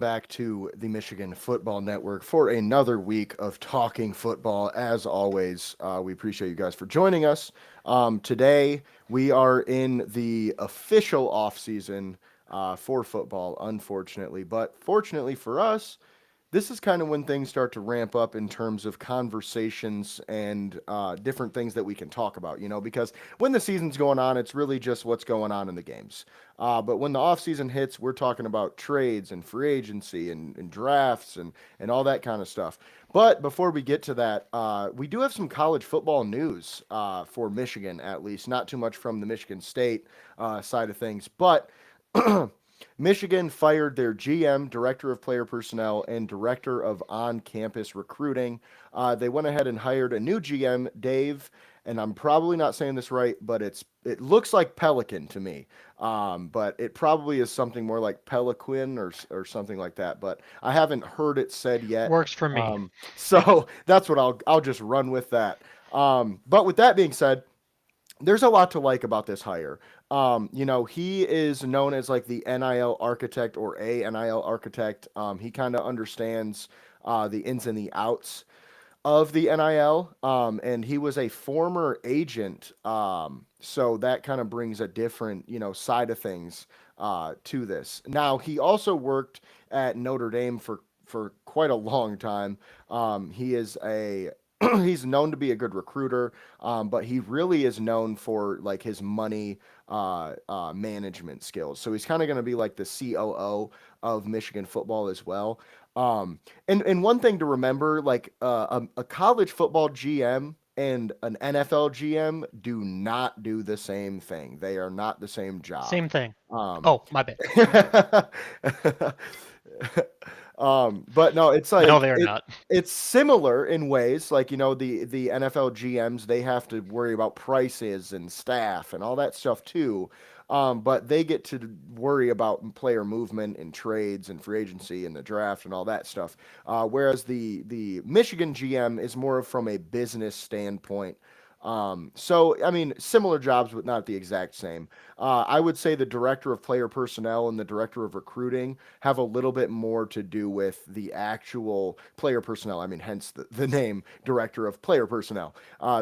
back to the Michigan Football Network for another week of talking football. As always, we appreciate you guys for joining us. Today, we are in the official off season for football, unfortunately. But fortunately for us, this is kind of when things start to ramp up in terms of conversations and different things that we can talk about, because when the season's going on, it's really just what's going on in the games. But when the offseason hits, we're talking about trades and free agency and drafts and all that kind of stuff. But before we get to that, we do have some college football news for Michigan, at least. Not too much from the Michigan State side of things, but Michigan fired their GM, director of player personnel, and director of on campus recruiting. They went ahead and hired a new GM, Dave, and I'm probably not saying this right, but it looks like Pelican to me. But it probably is something more like Peliquin or something like that. But I haven't heard it said yet. Works for me. So that's what I'll just run with that. But with that being said, there's a lot to like about this hire. He is known as like the NIL architect or a NIL architect. He kind of understands the ins and the outs of the NIL, and he was a former agent. So that kind of brings a different, side of things to this. Now, he also worked at Notre Dame for quite a long time. He is a he's known to be a good recruiter, but he really is known for like his money management skills. So he's kind of going to be like the COO of Michigan football as well. And one thing to remember, like a college football GM and an NFL GM do not do the same thing. They are not the same job. Same thing. Um, Oh, my bad. but no, it's No, like they are not. it's similar in ways. Like the NFL GMs, they have to worry about prices and staff and all that stuff too. But they get to worry about player movement and trades and free agency and the draft and all that stuff. Whereas the Michigan GM is more from a business standpoint. So I mean, similar jobs, but not the exact same. I would say the director of player personnel and the director of recruiting have a little bit more to do with the actual player personnel. I mean, hence the name director of player personnel.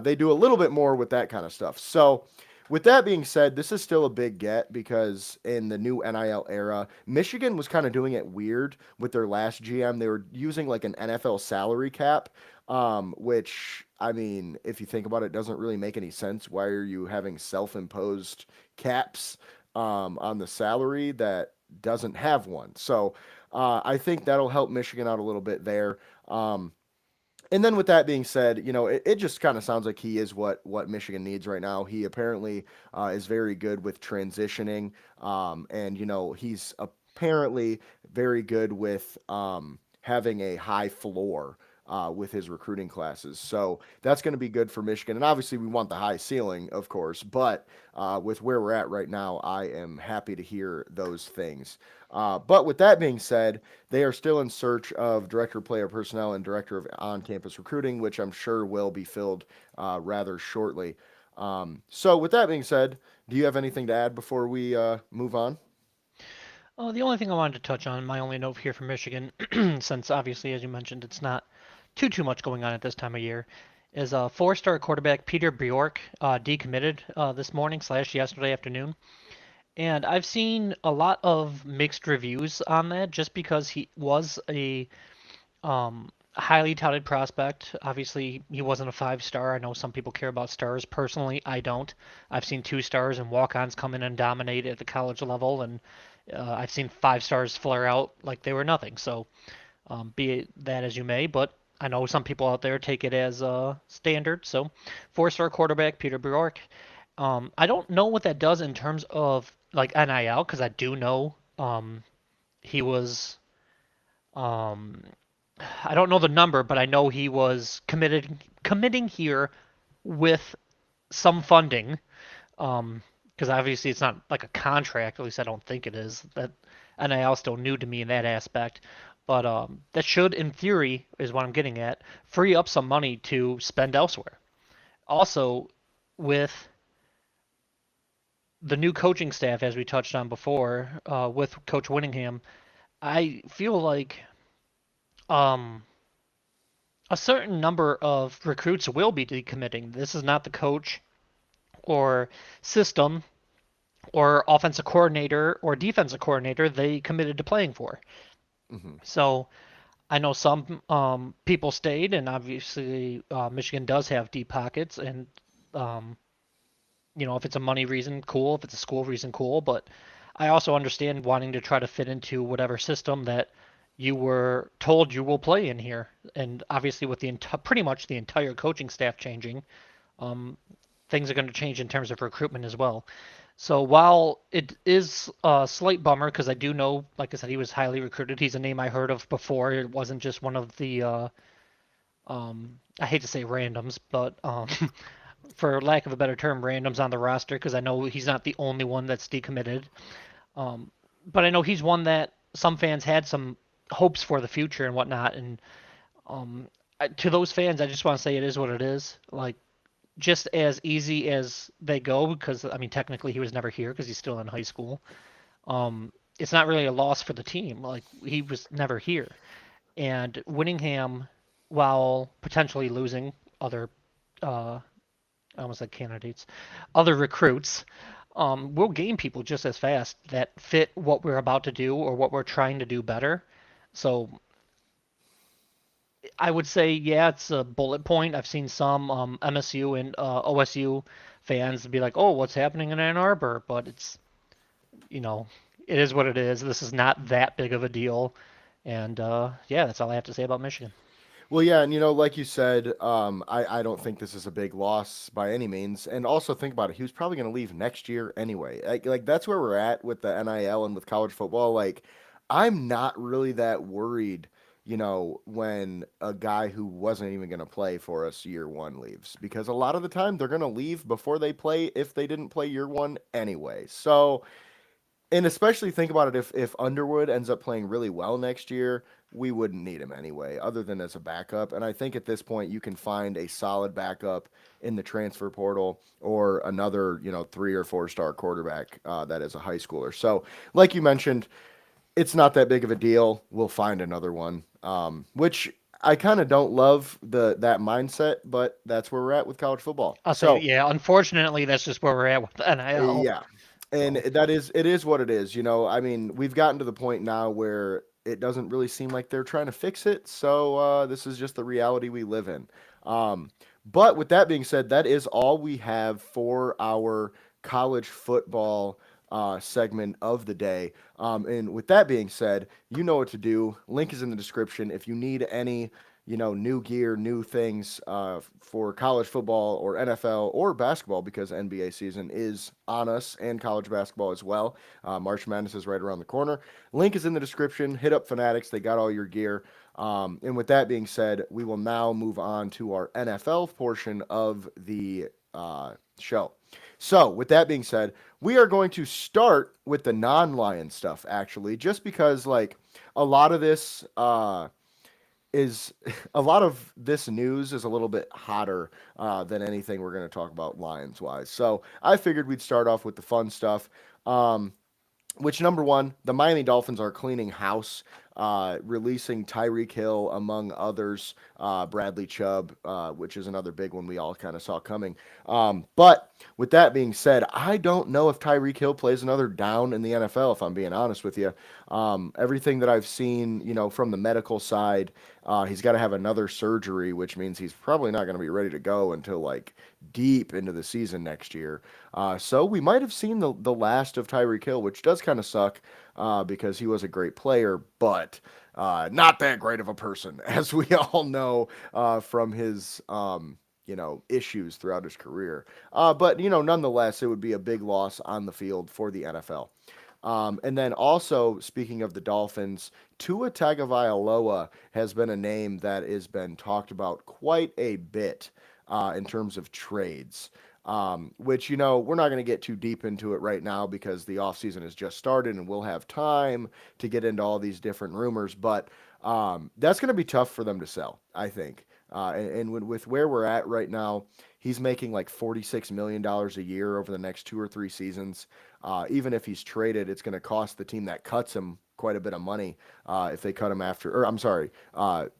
They do a little bit more with that kind of stuff. So, with that being said, this is still a big get because in the new NIL era, Michigan was kind of doing it weird with their last GM. They were using like an NFL salary cap, which, I mean, if you think about it, doesn't really make any sense. Why are you having self imposed caps on the salary that doesn't have one? So I think that'll help Michigan out a little bit there. And then with that being said, it just kind of sounds like he is what Michigan needs right now. He apparently is very good with transitioning, and he's apparently very good with having a high floor. With his recruiting classes. So that's going to be good for Michigan. And obviously, we want the high ceiling, of course. But with where we're at right now, I am happy to hear those things. But with that being said, they are still in search of director of player personnel and director of on campus recruiting, which I'm sure will be filled rather shortly. So, with that being said, do you have anything to add before we move on? The only thing I wanted to touch on, my only note here from Michigan, since obviously, as you mentioned, it's not too much going on at this time of year, is four-star quarterback Peter Bjork decommitted this morning slash yesterday afternoon. And I've seen a lot of mixed reviews on that just because he was a highly touted prospect. Obviously, he wasn't a five-star. I know some people care about stars. Personally, I don't. I've seen two stars and walk-ons come in and dominate at the college level, and I've seen five stars flare out like they were nothing. So, be it that as you may, but I know some people out there take it as standard. So, four-star quarterback Peter Bjork. I don't know what that does in terms of like NIL because I do know he was um, I don't know the number, but I know he was committing here with some funding. Because obviously it's not like a contract. At least I don't think it is. That NIL still new to me in that aspect. But that should, in theory, is what I'm getting at, free up some money to spend elsewhere. Also, with the new coaching staff, as we touched on before, with Coach Winningham, I feel like um, a certain number of recruits will be decommitting. This is not the coach or system or offensive coordinator or defensive coordinator they committed to playing for. Hmm. So I know some people stayed, and obviously Michigan does have deep pockets, and um, if it's a money reason, cool. If it's a school reason, cool. But I also understand wanting to try to fit into whatever system that you were told you will play in here. And obviously, with pretty much the entire coaching staff changing, um, things are going to change in terms of recruitment as well. So while it is a slight bummer, because I do know, like I said, he was highly recruited. He's a name I heard of before. It wasn't just one of the, I hate to say randoms, but for lack of a better term, randoms on the roster, because I know he's not the only one that's decommitted. Um, but I know he's one that some fans had some hopes for the future and whatnot. And to those fans, I just want to say it is what it is. Like, just as easy as they go, because I mean, technically he was never here because he's still in high school. It's not really a loss for the team. Like, he was never here. And Winningham, while potentially losing other, I almost said candidates, other recruits, will gain people just as fast that fit what we're about to do or what we're trying to do better. So I would say, yeah, it's a bullet point. I've seen some MSU and OSU fans be like, "Oh, what's happening in Ann Arbor?" But you know, it is what it is. This is not that big of a deal. And yeah, that's all I have to say about Michigan. Well, yeah, and like you said, I don't think this is a big loss by any means. And also think about it, he was probably going to leave next year anyway. Like that's where we're at with the NIL and with college football. Like, I'm not really that worried, when a guy who wasn't even going to play for us year one leaves, because a lot of the time they're going to leave before they play if they didn't play year one anyway. So, and especially think about it, if Underwood ends up playing really well next year, we wouldn't need him anyway, other than as a backup. And I think at this point you can find a solid backup in the transfer portal or another, 3 or 4 star quarterback that is a high schooler. So, like you mentioned, it's not that big of a deal. We'll find another one, which I kind of don't love that mindset, but that's where we're at with college football. I'll say, So, yeah, unfortunately, that's just where we're at with the NIL. yeah. And So it is what it is. I mean, we've gotten to the point now where it doesn't really seem like they're trying to fix it. So this is just the reality we live in. Um, but with that being said, that is all we have for our college football segment of the day. And with that being said, you know what to do. Link is in the description. If you need any new gear, new things for college football or NFL or basketball, because NBA season is on us, and college basketball as well. March Madness is right around the corner. Link is in the description. Hit up Fanatics. They got all your gear. And with that being said, we will now move on to our NFL portion of the show. So, with that being said, we are going to start with the non-Lion stuff, actually, just because, like, a lot of this is a lot of this news is a little bit hotter than anything we're going to talk about Lions wise. So I figured we'd start off with the fun stuff. Which, number one, the Miami Dolphins are cleaning house, releasing Tyreek Hill among others, Bradley Chubb, which is another big one we all kind of saw coming. But with that being said, I don't know if Tyreek Hill plays another down in the NFL, if I'm being honest with you. Everything that I've seen, from the medical side, he's got to have another surgery, which means he's probably not going to be ready to go until like deep into the season next year. So we might have seen the last of Tyreek Hill, which does kind of suck because he was a great player, but not that great of a person, as we all know from his issues throughout his career. But nonetheless, it would be a big loss on the field for the NFL. And then also, speaking of the Dolphins, Tua Tagovailoa has been a name that has been talked about quite a bit in terms of trades. Which, we're not going to get too deep into it right now because the offseason has just started and we'll have time to get into all these different rumors. But that's going to be tough for them to sell, I think. And with where we're at right now, he's making like $46 million a year over the next 2 or 3 seasons. Even if he's traded, it's going to cost the team that cuts him quite a bit of money if they cut him after, or I'm sorry,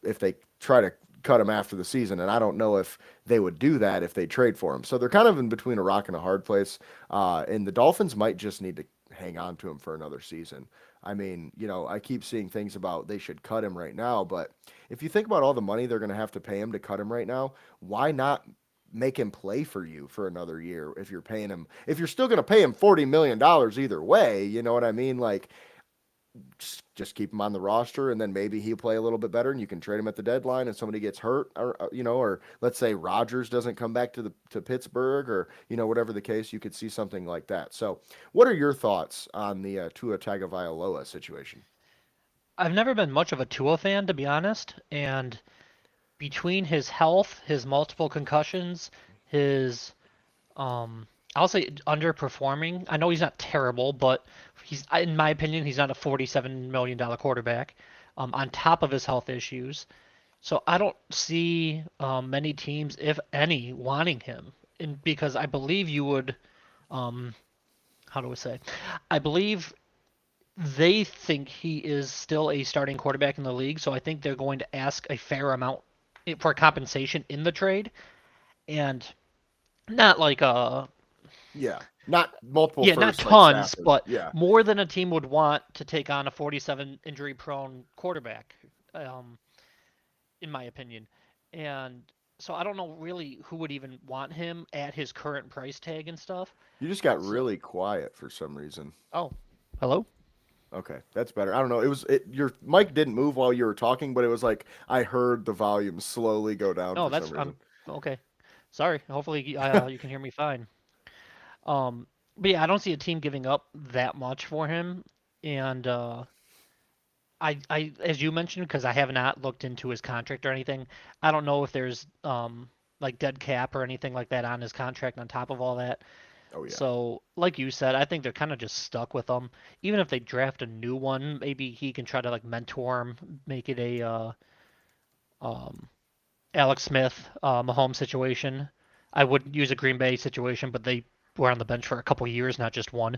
if they try to cut him after the season. And I don't know if they would do that if they trade for him. So they're kind of in between a rock and a hard place. And the Dolphins might just need to hang on to him for another season. I mean, I keep seeing things about they should cut him right now, but if you think about all the money they're going to have to pay him to cut him right now, why not make him play for you for another year if you're paying him, if you're still going to pay him $40 million either way, you know what I mean? Like, just keep him on the roster and then maybe he'll play a little bit better and you can trade him at the deadline and somebody gets hurt or let's say Rodgers doesn't come back to Pittsburgh or whatever the case, you could see something like that. So what are your thoughts on the Tua Tagovailoa situation? I've never been much of a Tua fan, to be honest, and between his health, his multiple concussions, his I'll say underperforming. I know he's not terrible, but in my opinion, he's not a $47 million quarterback. On top of his health issues, so I don't see many teams, if any, wanting him. And because I believe you would, um, how do I say? I believe they think he is still a starting quarterback in the league, so I think they're going to ask a fair amount for compensation in the trade, and not like a Yeah, not multiple yeah, not firsts like tons, Stafford. but Yeah. more than a team would want to take on a 47 injury prone quarterback, um, in my opinion. And so I don't know really who would even want him at his current price tag and stuff. You just got So, really quiet for some reason. oh, hello? Okay, that's better. I don't know. Your mic didn't move while you were talking, but it was like I heard the volume slowly go down No, for some that's reason. I'm okay. Sorry. Hopefully you can hear me fine. But yeah, I don't see a team giving up that much for him. And as you mentioned, because I have not looked into his contract or anything, I don't know if there's like dead cap or anything like that on his contract on top of all that. Oh yeah. So, like you said, I think they're kind of just stuck with him. Even if they draft a new one, maybe he can try to like mentor him, make it a um, Alex Smith, Mahomes situation. I would use a Green Bay situation, but they were on the bench for a couple years, not just one.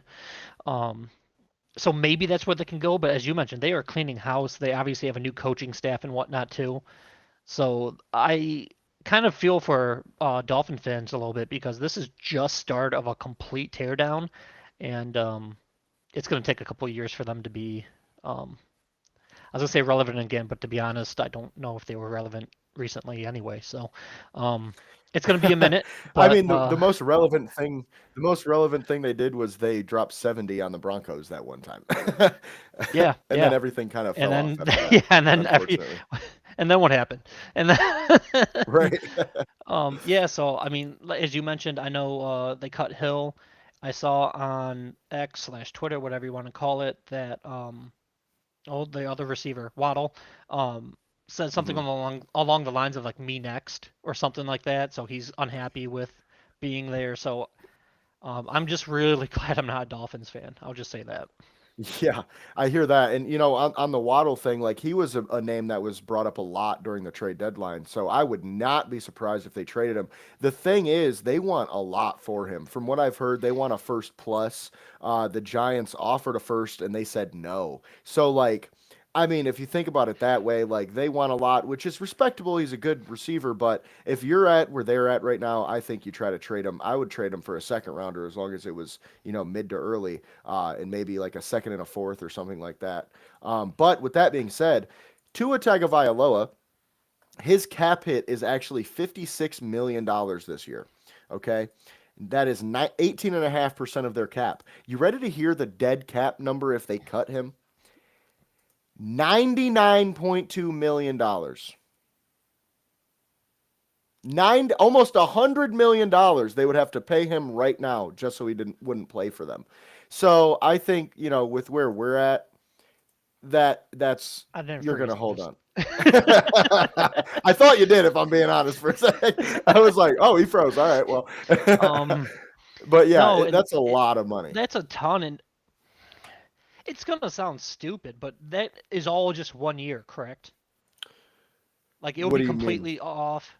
Um, so maybe that's where they can go. But as you mentioned, they are cleaning house. They obviously have a new coaching staff and whatnot too. So I kind of feel for Dolphin fans a little bit because this is just start of a complete teardown, and it's going to take a couple of years for them to be. I was gonna say relevant again, but to be honest, I don't know if they were relevant recently anyway. So um, it's going to be a minute, I but mean, the most relevant thing they did was they dropped 70 on the Broncos that one time. yeah, And then yeah. everything kind of And fell off then after that, yeah, and then unfortunately. and then what happened? And then Right. yeah, so I mean, as you mentioned, I know they cut Hill. I saw on X/Twitter, whatever you want to call it, that the other receiver, Waddle, said something Hmm. along the lines of like me next or something like that. So he's unhappy with being there. So I'm just really glad I'm not a Dolphins fan. I'll just say that. Yeah, I hear that. And on the Waddle thing, like he was a name that was brought up a lot during the trade deadline. So I would not be surprised if they traded him. The thing is, they want a lot for him. From what I've heard, they want a first plus. The Giants offered a first and they said no. So like, I mean, if you think about it that way, like they want a lot, which is respectable. He's a good receiver, but if you're at where they're at right now, I think you try to trade him. I would trade him for a second rounder as long as it was, mid to early, and maybe like a second and a fourth or something like that. But with that being said, Tua Tagovailoa, his cap hit is actually $56 million this year. Okay. That is 18.5% of their cap. You ready to hear the dead cap number if they cut him? $99.2 million. Almost $100 million they would have to pay him right now just so he wouldn't play for them. So I think, with where we're at, that's I didn't you're freeze. gonna hold on. I thought you did, if I'm being honest for a second. I was like, oh, he froze. All right, well. um, But yeah, no, and that's a lot of money. that's a ton, and it's gonna sound stupid, but that is all just 1 year, correct? Like it'll What be do you mean? completely off.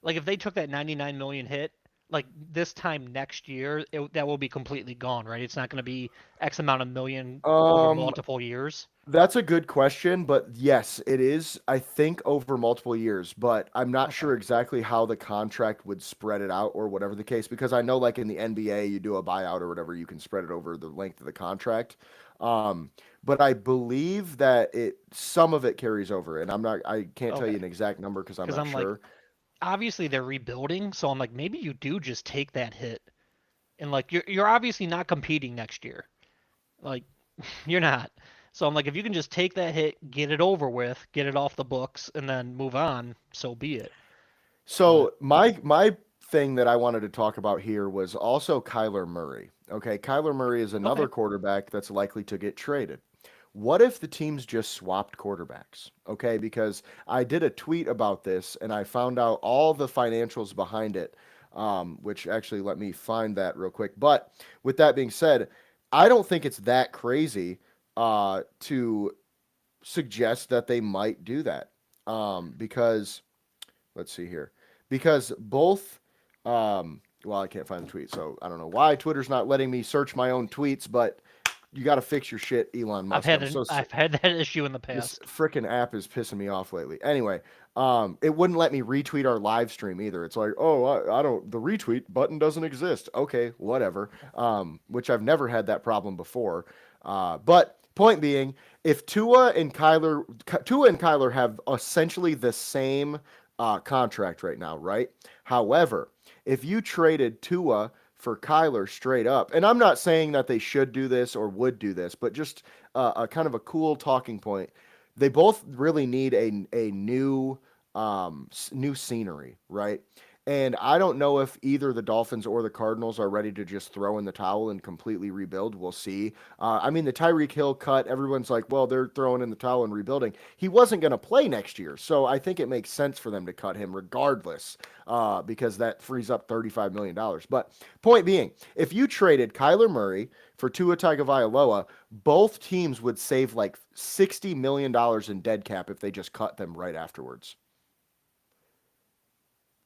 Like if they took that 99 million hit, like this time next year, that will be completely gone, right? It's not going to be X amount of million over Um, multiple years. That's a good question, but yes, it is, I think, over multiple years, but I'm not Okay. sure exactly how the contract would spread it out or whatever the case, because I know like in the NBA, you do a buyout or whatever, you can spread it over the length of the contract. Um, but I believe that some of it carries over, and I can't tell you Okay. an exact number because I'm Because not I'm like, sure. obviously they're rebuilding, so I'm like, maybe you do just take that hit, and like you're obviously not competing next year. Like you're not. So I'm like, if you can just take that hit, get it over with, get it off the books, and then move on, so be it. But So my thing that I wanted to talk about here was also Kyler Murray. Okay, Kyler Murray is okay. another quarterback that's likely to get traded. What if the teams just swapped quarterbacks? Okay, because I did a tweet about this and I found out all the financials behind it, which actually let me find that real quick. But with that being said, I don't think it's that crazy to suggest that they might do that, because let's see here. Because both, well, I can't find the tweet, so I don't know why Twitter's not letting me search my own tweets, but you got to fix your shit, Elon Musk. I've had that issue in the This past. freaking app is pissing me off lately. Anyway, it wouldn't let me retweet our live stream either. It's like, oh, I don't, the retweet button doesn't exist. Okay, whatever. Which I've never had that problem before. But point being, if Tua and Kyler have essentially the same contract right now, right? However, if you traded Tua for Kyler straight up, and I'm not saying that they should do this or would do this, but just a kind of a cool talking point. They both really need a new scenery, right? And I don't know if either the Dolphins or the Cardinals are ready to just throw in the towel and completely rebuild. We'll see. I mean, the Tyreek Hill cut, everyone's like, well, they're throwing in the towel and rebuilding. He wasn't going to play next year. So I think it makes sense for them to cut him regardless, because that frees up $35 million. But point being, if you traded Kyler Murray for Tua Tagovailoa, both teams would save like $60 million in dead cap if they just cut them right afterwards.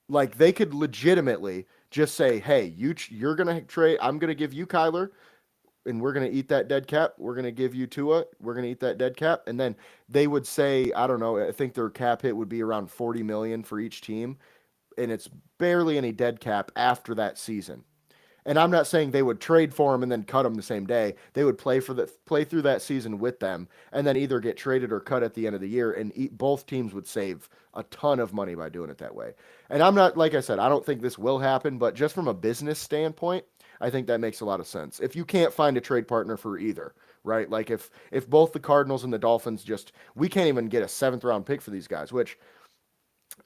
Like they could legitimately just say, "Hey, you're gonna trade. I'm gonna give you Kyler, and we're gonna eat that dead cap. We're gonna give you Tua. We're gonna eat that dead cap." And then they would say, I don't know. I think their cap hit would be around 40 million for each team, and it's barely any dead cap after that season. And I'm not saying they would trade for him and then cut him the same day. They would play through that season with them, and then either get traded or cut at the end of the year. And both teams would save a ton of money by doing it that way. And I'm not, like I said, I don't think this will happen, but just from a business standpoint, I think that makes a lot of sense. If you can't find a trade partner for either, right? Like if both the Cardinals and the Dolphins just we can't even get a seventh round pick for these guys, which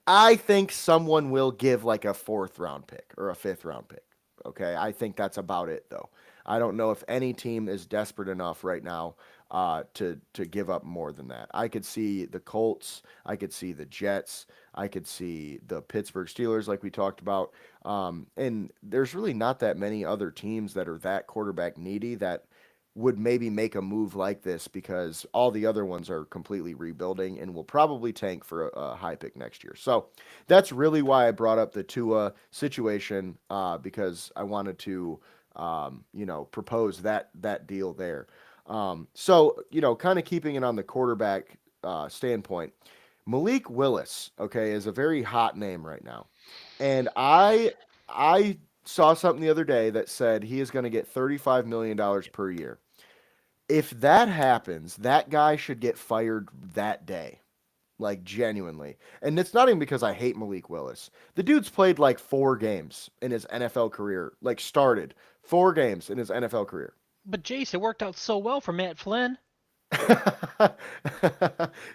I think someone will give like a fourth round pick or a fifth round pick. Okay. I think that's about it, though. I don't know if any team is desperate enough right now to give up more than that. I could see the Colts. I could see the Jets. I could see the Pittsburgh Steelers, like we talked about. And there's really not that many other teams that are that quarterback needy that would maybe make a move like this because all the other ones are completely rebuilding and will probably tank for a high pick next year. So that's really why I brought up the Tua situation, because I wanted to, propose that deal there. So kind of keeping it on the quarterback standpoint, Malik Willis, okay, is a very hot name right now, and I saw something the other day that said he is going to get $35 million per year. If that happens, that guy should get fired that day. Like genuinely. And it's not even because I hate Malik Willis. The dude's played like 4 games in his NFL career. Like started 4 games in his NFL career. But Jace, it worked out so well for Matt Flynn.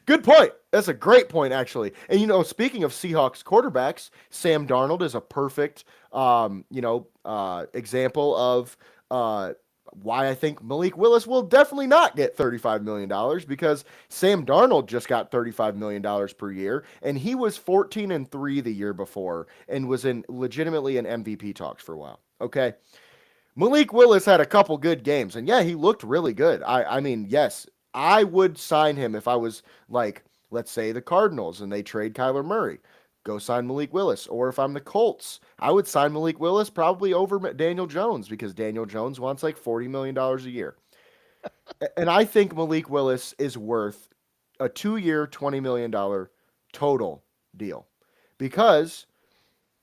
Good point. That's a great point, actually. And speaking of Seahawks quarterbacks, Sam Darnold is a perfect, example of why I think Malik Willis will definitely not get $35 million, because Sam Darnold just got $35 million per year, and he was 14-3 the year before, and was in legitimately in MVP talks for a while. Okay. Malik Willis had a couple good games, and yeah, he looked really good. I mean, yes, I would sign him if I was like, let's say the Cardinals and they trade Kyler Murray. Go sign Malik Willis. Or if I'm the Colts, I would sign Malik Willis probably over Daniel Jones, because Daniel Jones wants like $40 million a year. And I think Malik Willis is worth a 2-year, $20 million total deal because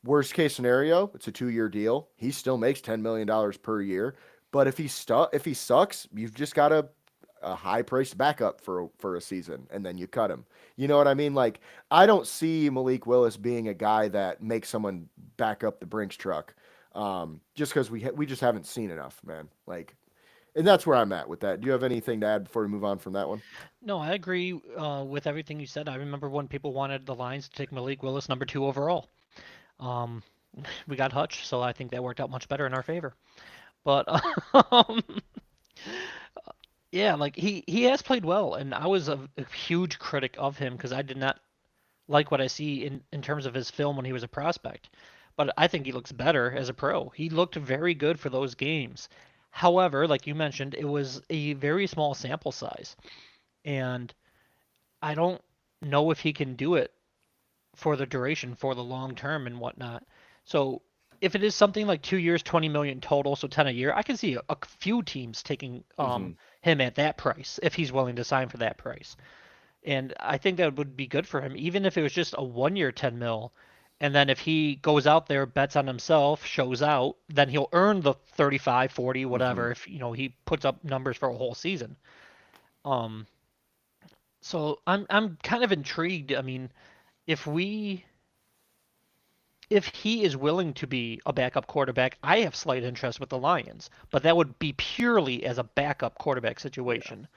worst case scenario, it's a 2-year deal. He still makes $10 million per year. But if he sucks, you've just got a high priced backup for a season, and then you cut him. You know what I mean? Like I don't see Malik Willis being a guy that makes someone back up the Brinks truck, just because we just haven't seen enough, man. Like, and that's where I'm at with that. Do you have anything to add before we move on from that one? No, I agree with everything you said. I remember when people wanted the Lions to take Malik Willis number 2 overall. Um, we got Hutch, so I think that worked out much better in our favor. But um, yeah, like he has played well, and I was a huge critic of him because I did not like what I see in terms of his film when he was a prospect. But I think he looks better as a pro. He looked very good for those games. However, like you mentioned, it was a very small sample size, and I don't know if he can do it for the duration, for the long term and whatnot. So if it is something like 2 years, 20 million total, so 10 a year, I can see a few teams taking Hmm. him at that price if he's willing to sign for that price. And I think that would be good for him, even if it was just a 1 year 10 mil. And then if he goes out there, bets on himself, shows out, then he'll earn the 35, 40, Hmm. whatever, if he puts up numbers for a whole season. Um, so I'm kind of intrigued. I mean, if we if he is willing to be a backup quarterback, I have slight interest with the Lions, but that would be purely as a backup quarterback Yeah. situation.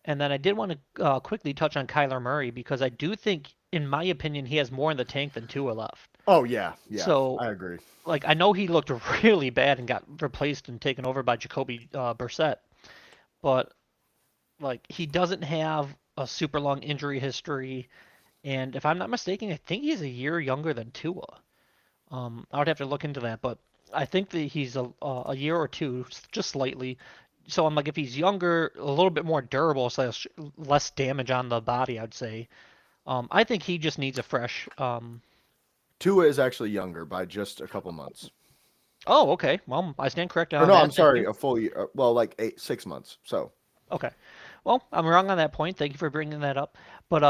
And then I did want to quickly touch on Kyler Murray because I do think, in my opinion, he has more in the tank than Tua left. Oh yeah, yeah, So, I agree. like, I know he looked really bad and got replaced and taken over by Jacoby Brissett, but like he doesn't have a super long injury history. And if I'm not mistaken, I think he's a year younger than Tua. I would have to look into that, but I think that he's a year or two, just slightly. So I'm like, if he's younger, a little bit more durable, so less damage on the body, I'd say. I think he just needs a fresh. Tua is actually younger by just a couple months. Oh, okay. Well, I stand corrected Or on no, I'm that. Thank sorry, you. a full year. Well, like 6 months. So Okay. Well, I'm wrong on that point. Thank you for bringing that up. But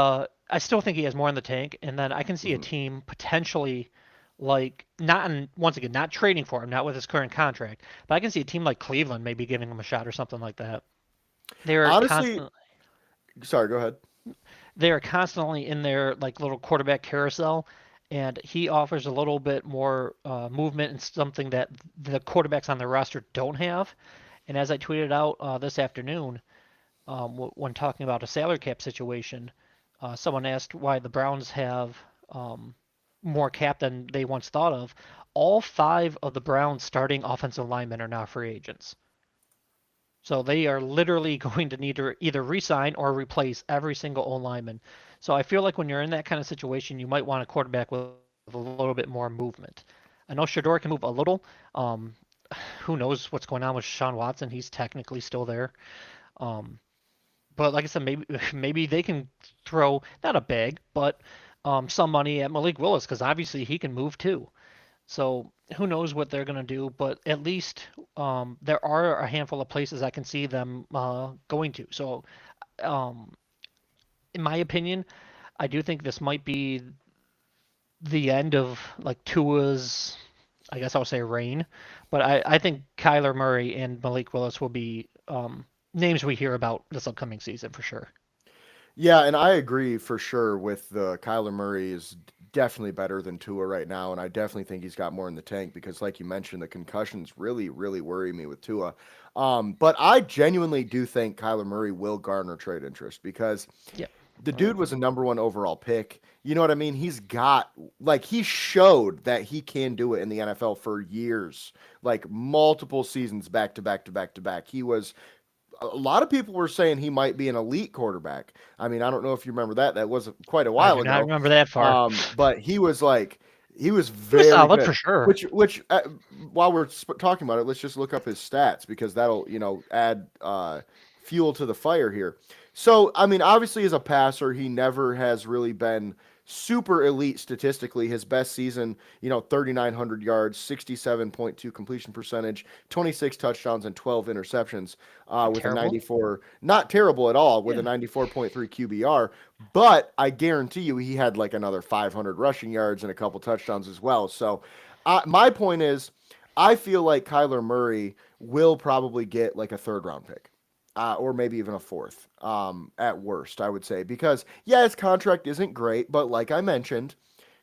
I still think he has more in the tank, and then I can see a mhm. team potentially like not once again not trading for him, not with his current contract, but I can see a team like Cleveland maybe giving him a shot or something like that. They're Honestly, constant sorry. Go ahead. they're constantly in their like little quarterback carousel, and he offers a little bit more movement and something that the quarterbacks on the roster don't have. And as I tweeted out this afternoon, when talking about a salary cap situation, someone asked why the Browns have um, more cap than they once thought of. All 5 of the Browns' starting offensive linemen are now free agents. So they are literally going to need to either re-sign or replace every single O lineman. So I feel like when you're in that kind of situation, you might want a quarterback with a little bit more movement. I know Shador can move a little. Um, who knows what's going on with Sean Watson? He's technically still there. Um, but like I said, maybe they can throw not a bag, but some money at Malik Willis because obviously he can move too. So who knows what they're gonna do? But at least there are a handful of places I can see them going to. So um, in my opinion, I do think this might be the end of like Tua's. I guess I'll say reign, but I think Kyler Murray and Malik Willis will be names we hear about this upcoming season for sure. Yeah, and I agree for sure with the Kyler Murray is definitely better than Tua right now, and I definitely think he's got more in the tank because, like you mentioned, the concussions really, really worry me with Tua. But I genuinely do think Kyler Murray will garner trade interest because Yeah, the I dude agree. was a number one overall pick. You know what I mean? He's got like he showed that he can do it in the NFL for years, like multiple seasons back to back to back to back. He was a lot of people were saying he might be an elite quarterback. I mean, I don't know if you remember that. That was quite a I while do not ago. remember that far. But he was He was very solid good. for sure. Which while we're talking about it, let's just look up his stats because that'll add fuel to the fire here. So I mean, obviously as a passer, he never has really been super elite statistically. His best season, 3,900 yards, 67.2 completion percentage, 26 touchdowns, and 12 interceptions Not with a terrible. 94. Not terrible at all with a Yeah. 94.3 QBR. But I guarantee you he had like another 500 rushing yards and a couple touchdowns as well. So my point is, I feel like Kyler Murray will probably get like a third round pick. Or maybe even a fourth, at worst, I would say. Because yeah, his contract isn't great, but like I mentioned,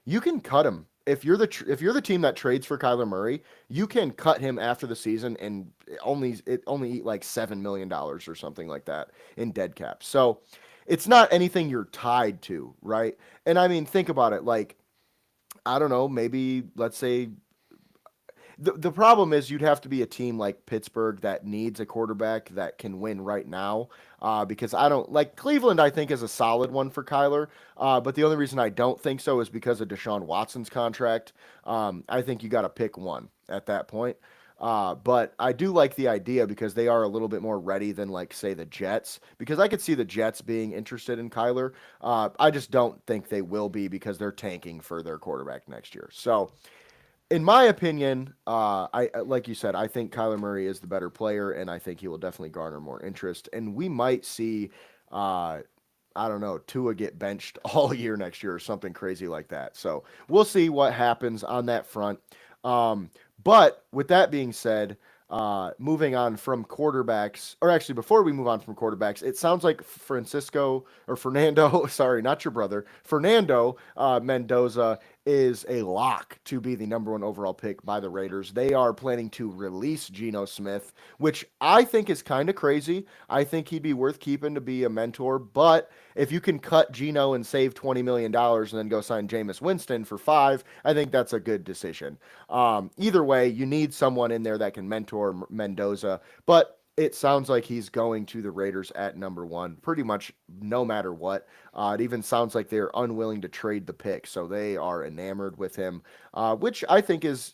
you can cut him if you're the team that trades for Kyler Murray. You can cut him after the season and only eat like $7 million or something like that in dead cap. So it's not anything you're tied to, right? And I mean, think about it. Like I don't know, maybe let's say the problem is you'd have to be a team like Pittsburgh that needs a quarterback that can win right now. Because I don't like Cleveland, I think is a solid one for Kyler. But the only reason I don't think so is because of Deshaun Watson's contract. I think you got to pick one at that point. But I do like the idea because they are a little bit more ready than, like, say, the Jets. Because I could see the Jets being interested in Kyler. I just don't think they will be because they're tanking for their quarterback next year. So in my opinion, I like you said, I think Kyler Murray is the better player, and I think he will definitely garner more interest. And we might see, I don't know, Tua get benched all year next year or something crazy like that. So we'll see what happens on that front. Um, but with that being said, moving on from quarterbacks, or actually before we move on from quarterbacks, it sounds like Francisco or Fernando, sorry, not your brother, Fernando Mendoza is a lock to be the number one overall pick by the Raiders. They are planning to release Geno Smith, which I think is kind of crazy. I think he'd be worth keeping to be a mentor, but if you can cut Geno and save $20 million and then go sign Jameis Winston for five, I think that's a good decision. Either way, you need someone in there that can mentor Mendoza, but it sounds like he's going to the Raiders at number one, pretty much no matter what. It even sounds like they're unwilling to trade the pick, so they are enamored with him, which I think is,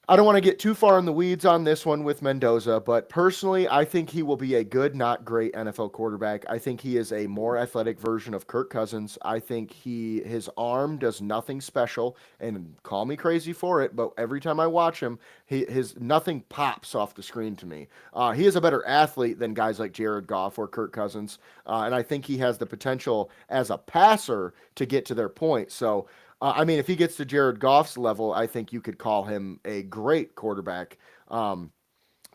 I don't want to get too far in the weeds on this one with Mendoza, but personally, I think he will be a good, not great NFL quarterback. I think he is a more athletic version of Kirk Cousins. I think his arm does nothing special, and call me crazy for it, but every time I watch him, his nothing pops off the screen to me. He is a better athlete than guys like Jared Goff or Kirk Cousins, and I think he has the potential as a passer to get to their point. So I mean, if he gets to Jared Goff's level, I think you could call him a great quarterback. Um,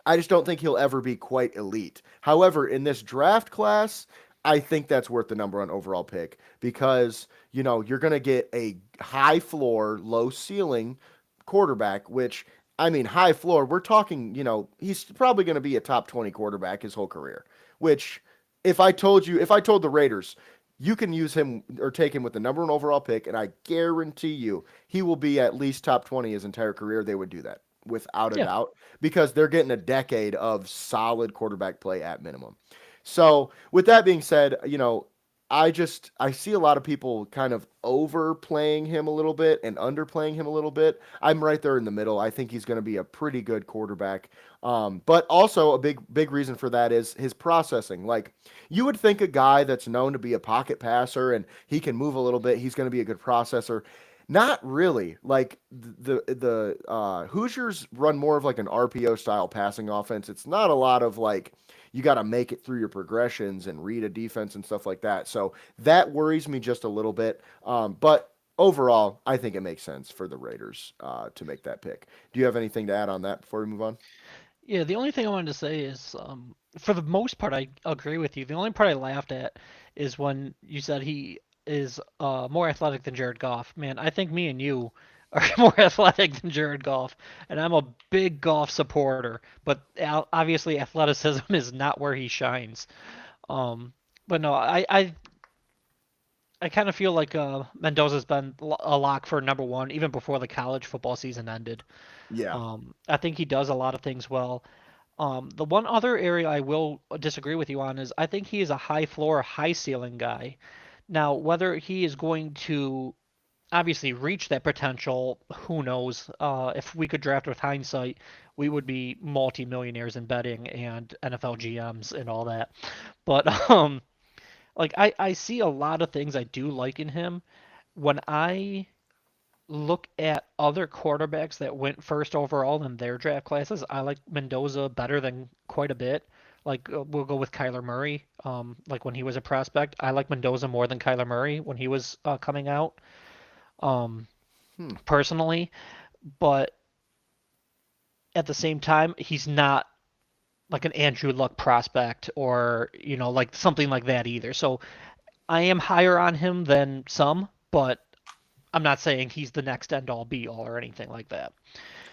I just don't think he'll ever be quite elite. However, in this draft class, I think that's worth the number one overall pick because, you're going to get a high floor, low ceiling quarterback, which, I mean, high floor, we're talking, he's probably going to be a top 20 quarterback his whole career, which if I told the Raiders, you can use him or take him with the number one overall pick, and I guarantee you he will be at least top 20 his entire career. They would do that without a Yeah. doubt because they're getting a decade of solid quarterback play at minimum. So, with that being said, I see a lot of people kind of overplaying him a little bit and underplaying him a little bit. I'm right there in the middle. I think he's going to be a pretty good quarterback. But also a big reason for that is his processing. Like you would think a guy that's known to be a pocket passer and he can move a little bit, he's going to be a good processor. Not really. Like the Hoosiers run more of like an RPO style passing offense. It's not a lot of like you got to make it through your progressions and read a defense and stuff like that. So that worries me just a little bit. But overall, I think it makes sense for the Raiders to make that pick. Do you have anything to add on that before we move on? Yeah, the only thing I wanted to say is, for the most part, I agree with you. The only part I laughed at is when you said he is more athletic than Jared Goff. Man, I think me and you are more athletic than Jared Goff, and I'm a big Goff supporter. But obviously, athleticism is not where he shines. Um, but no, I kind of feel like Mendoza's been a lock for number one even before the college football season ended. Yeah. I think he does a lot of things well. The one other area I will disagree with you on is I think he is a high floor, high ceiling guy. Now, whether he is going to obviously reach that potential, who knows? If we could draft with hindsight, we would be multi-millionaires in betting and NFL GMs and all that. But Like I see a lot of things I do like in him. When I look at other quarterbacks that went first overall in their draft classes, I like Mendoza better than quite a bit. Like we'll go with Kyler Murray. Like when he was a prospect, I like Mendoza more than Kyler Murray when he was coming out. Um, Hmm. personally, but at the same time, he's not like an Andrew Luck prospect or like something like that either. So I am higher on him than some, but I'm not saying he's the next end all be all or anything like that.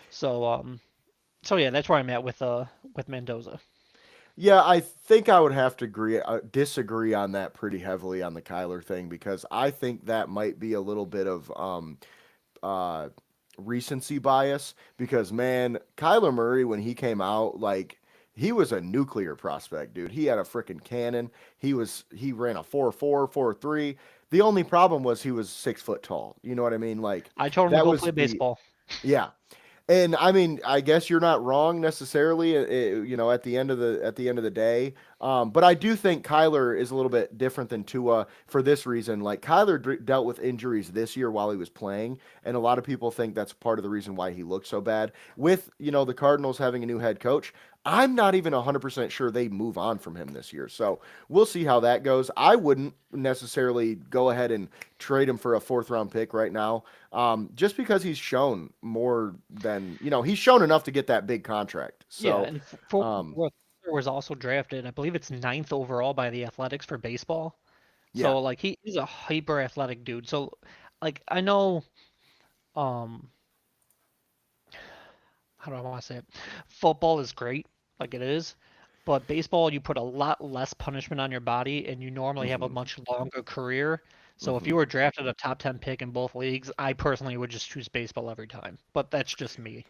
So so yeah, that's where I'm at with Mendoza. Yeah, I think I would have to disagree on that pretty heavily on the Kyler thing because I think that might be a little bit of uh, recency bias because man, Kyler Murray when he came out, like he was a nuclear prospect, dude. He had a freaking cannon. He ran a 4.4, 4.3. The only problem was he was 6 foot tall. You know what I mean? Like I told him to that go was play the baseball. yeah. And I mean, I guess you're not wrong necessarily, at the end of the day. But I do think Kyler is a little bit different than Tua for this reason. Like Kyler dealt with injuries this year while he was playing, and a lot of people think that's part of the reason why he looked so bad. With the Cardinals having a new head coach, I'm not even 100% sure they move on from him this year. So we'll see how that goes. I wouldn't necessarily go ahead and trade him for a fourth round pick right now. Just because he's shown more than, he's shown enough to get that big contract. Yeah, So, and for um, what was also drafted, I believe it's ninth overall by the Athletics for baseball. yeah. So like he's a hyper athletic dude. So like I know um how do I want to say it? Football is great, like it is, but baseball you put a lot less punishment on your body and you normally have a Hmm. much longer career. So if you Hmm. were drafted a top 10 pick in both leagues, I personally would just choose baseball every time. But that's just me.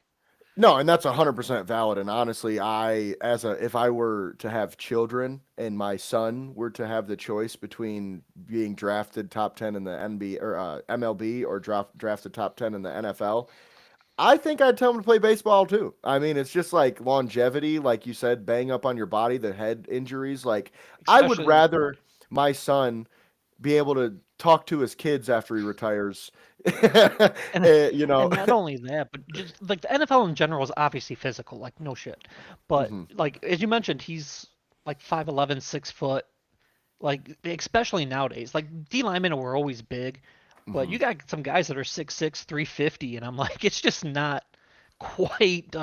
No, and that's 100% valid. And honestly, if I were to have children and my son were to have the choice between being drafted top 10 in the NBA or MLB or drafted top 10 in the NFL, I think I'd tell him to play baseball too. I mean, it's just like longevity, like you said, bang up on your body, the head injuries. Like, I would Especially rather my son be able to talk to his kids after he retires. and Eh, you know, and not only that, but just like the NFL in general is obviously physical, like no shit. But Mhm, like as you mentioned, he's like 5'11", 6 foot. Like especially nowadays, like D linemen were always big, but mhm. you got some guys that are 6'6", 350, and I'm like, it's just not quite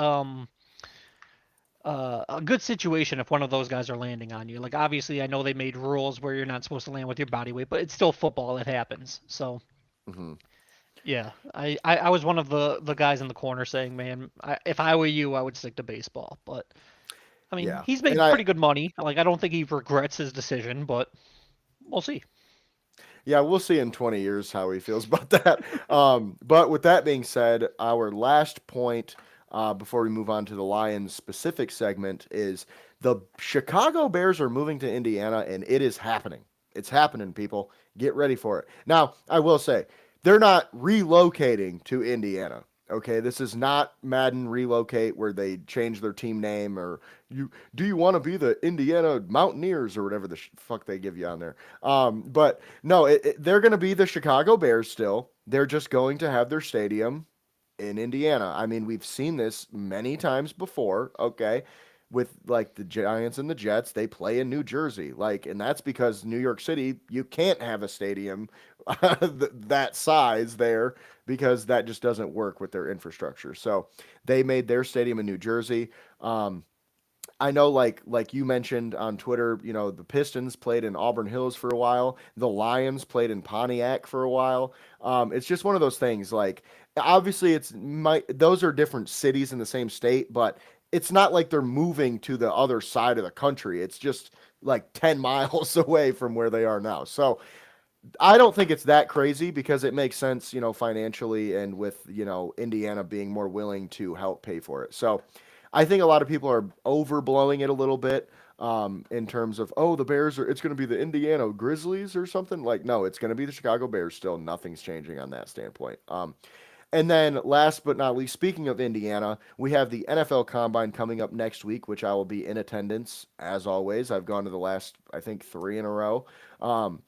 a good situation if one of those guys are landing on you. Like obviously, I know they made rules where you're not supposed to land with your body weight, but it's still football. It happens. So Mhm. yeah, I was one of the guys in the corner saying, man, if I were you, I would stick to baseball. But I mean, Yeah. he's And made pretty good money. Like I don't think he regrets his decision, but we'll see. yeah, we'll see in 20 years how he feels about that. But with that being said, our last point before we move on to the Lions specific segment is the Chicago Bears are moving to Indiana and it is happening. It's happening, people. Get ready for it. Now, I will say, they're not relocating to Indiana. Okay, this is not Madden relocate where they change their team name or you want to be the Indiana Mountaineers or whatever the fuck they give you on there. But no, they're going to be the Chicago Bears still. They're just going to have their stadium in Indiana. I mean, we've seen this many times before, okay? With like the Giants and the Jets, they play in New Jersey. Like, and that's because New York City, you can't have a stadium that size there because that just doesn't work with their infrastructure. So they made their stadium in New Jersey. I know, like you mentioned on Twitter, the Pistons played in Auburn Hills for a while. The Lions played in Pontiac for a while. It's just one of those things. Like, obviously, those are different cities in the same state, but it's not like they're moving to the other side of the country. It's just like 10 miles away from where they are now. So I don't think it's that crazy because it makes sense, financially and with, Indiana being more willing to help pay for it. So I think a lot of people are overblowing it a little bit in terms of, oh, it's going to be the Indiana Grizzlies or something. Like, no, it's going to be the Chicago Bears still. Nothing's changing on that standpoint. And then, last but not least, speaking of Indiana, we have the NFL Combine coming up next week, which I will be in attendance as always. I've gone to the last, I think, three in a row. Um,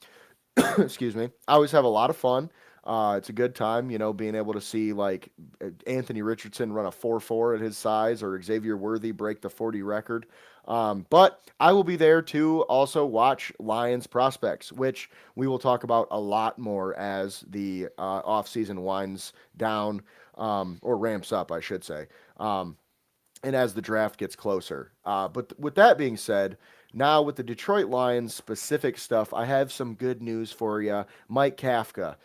excuse me. I always have a lot of fun. It's a good time, being able to see like Anthony Richardson run a 4.4 at his size or Xavier Worthy break the 40 record. But I will be there to also watch Lions prospects, which we will talk about a lot more as the offseason winds down, or ramps up, I should say, and as the draft gets closer. But with that being said, now with the Detroit Lions specific stuff, I have some good news for you. Mike Kafka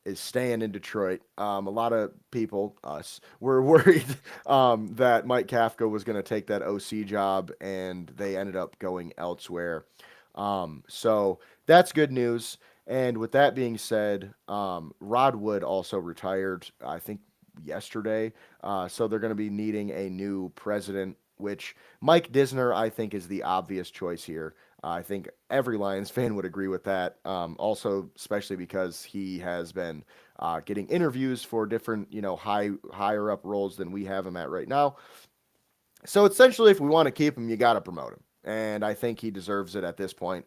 is staying in Detroit. A lot of people, us, were worried that Mike Kafka was going to take that OC job, and they ended up going elsewhere. So that's good news. And with that being said, Rod Wood also retired, I think, yesterday. So they're going to be needing a new president, which Mike Disner, I think, is the obvious choice here. I think every Lions fan would agree with that. Also, especially because he has been getting interviews for different, higher up roles than we have him at right now. So essentially, if we want to keep him, you got to promote him, and I think he deserves it at this point.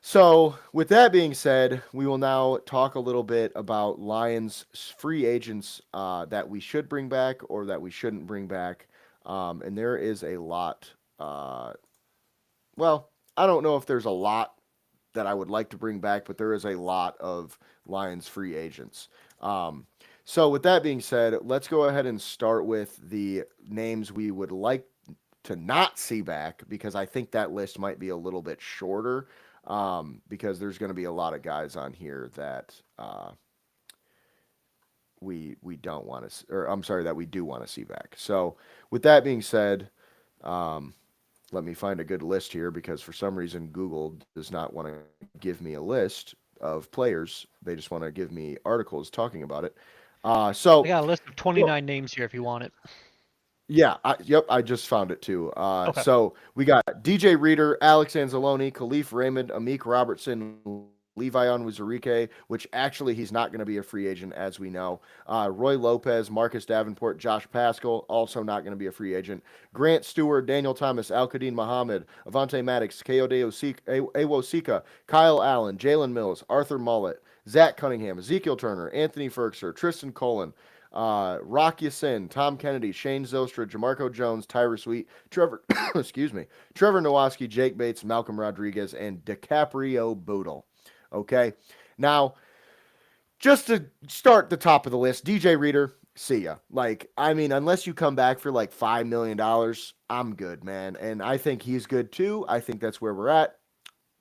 So, with that being said, we will now talk a little bit about Lions free agents that we should bring back or that we shouldn't bring back. And there is a lot. Well, I don't know if there's a lot that I would like to bring back, but there is a lot of Lions free agents. So, with that being said, let's go ahead and start with the names we would like to not see back because I think that list might be a little bit shorter, because there's going to be a lot of guys on here that we don't want to, or I'm sorry, that we do want to see back. So, with that being said, let me find a good list here because for some reason Google does not want to give me a list of players. They just want to give me articles talking about it. I got a list of 29 names here if you want it. Yeah, yep, I just found it too. Okay. So we got DJ Reader, Alex Anzalone, Khalif Raymond, Amik Robertson, Levi Onwuzurike, which actually he's not going to be a free agent as we know. Roy Lopez, Marcus Davenport, Josh Pascal, also not going to be a free agent. Grant Stewart, Daniel Thomas, Al-Qadim Muhammad, Avante Maddox, Kayode Awosika, Kyle Allen, Jalen Mills, Arthur Mullet, Zach Cunningham, Ezekiel Turner, Anthony Ferkser, Tristan Colon, Rock Yasin, Tom Kennedy, Shane Zostra, Jamarco Jones, Tyra Sweet, Trevor, excuse me, Trevor Nowaski, Jake Bates, Malcolm Rodriguez, and DiCaprio Boodle. Okay, now just to start the top of the list, DJ Reader, see ya. Like, I mean, unless you come back for like $5 million, I'm good, man. And I think he's good too. I think that's where we're at.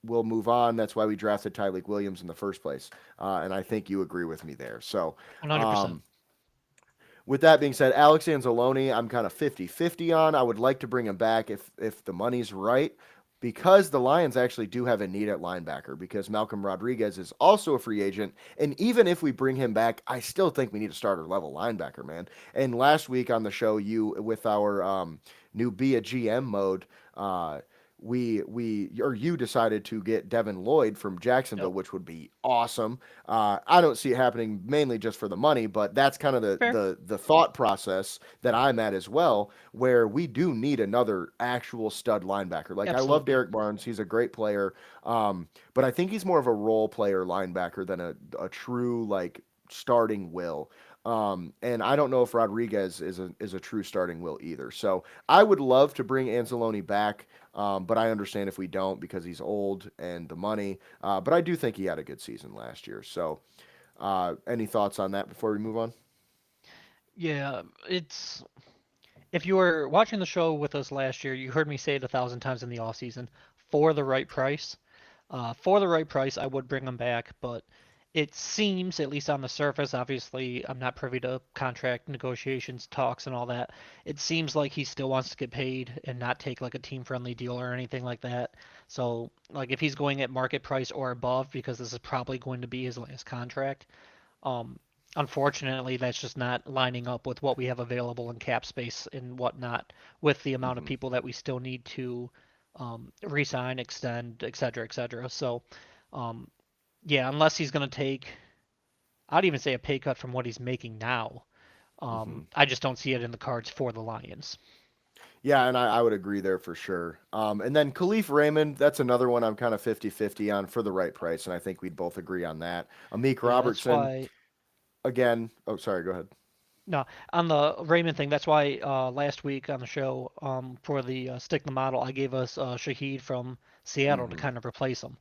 We'll move on. That's why we drafted Tyleik Williams in the first place. And I think you agree with me there. So, 100%. With that being said, Alex Anzalone, I'm kind of 50-50 on. I would like to bring him back if the money's right because the Lions actually do have a need at linebacker because Malcolm Rodriguez is also a free agent. And even if we bring him back, I still think we need a starter level linebacker, man. And last week on the show, you with our new Be a GM mode, you decided to get Devin Lloyd from Jacksonville, Yep. which would be awesome. I don't see it happening mainly just for the money, but that's kind of Fair. the thought process that I'm at as well, where we do need another actual stud linebacker. Like I love Absolutely. Derek Barnes, he's a great player, but I think he's more of a role player linebacker than a true like starting will. And I don't know if Rodriguez is a true starting will either. So I would love to bring Anzalone back. But I understand if we don't because he's old and the money. But I do think he had a good season last year. So, any thoughts on that before we move on? Yeah, it's if you were watching the show with us last year, you heard me say it 1,000 times in the off season. For the right price, for the right price, I would bring him back. But it seems, at least on the surface, obviously, I'm not privy to contract negotiations, talks, and all that. It seems like he still wants to get paid and not take like a team-friendly deal or anything like that. So, like, if he's going at market price or above, because this is probably going to be his last contract, um, unfortunately, that's just not lining up with what we have available in cap space and whatnot, with the amount of Hmm. people that we still need to re-sign, extend, et cetera, et cetera. So, um, yeah, unless he's going to take, I'd even say a pay cut from what he's making now. Hmm. I just don't see it in the cards for the Lions. Yeah, and I would agree there for sure. And then Khalif Raymond, that's another one I'm kind of 50-50 on for the right price, and I think we'd both agree on that. Amik Yeah, that's Robertson, why. again. Oh, sorry, go ahead. No, on the Raymond thing, that's why last week on the show, for the Stick the Model, I gave us Shaheed from Seattle to Hmm. kind of replace him.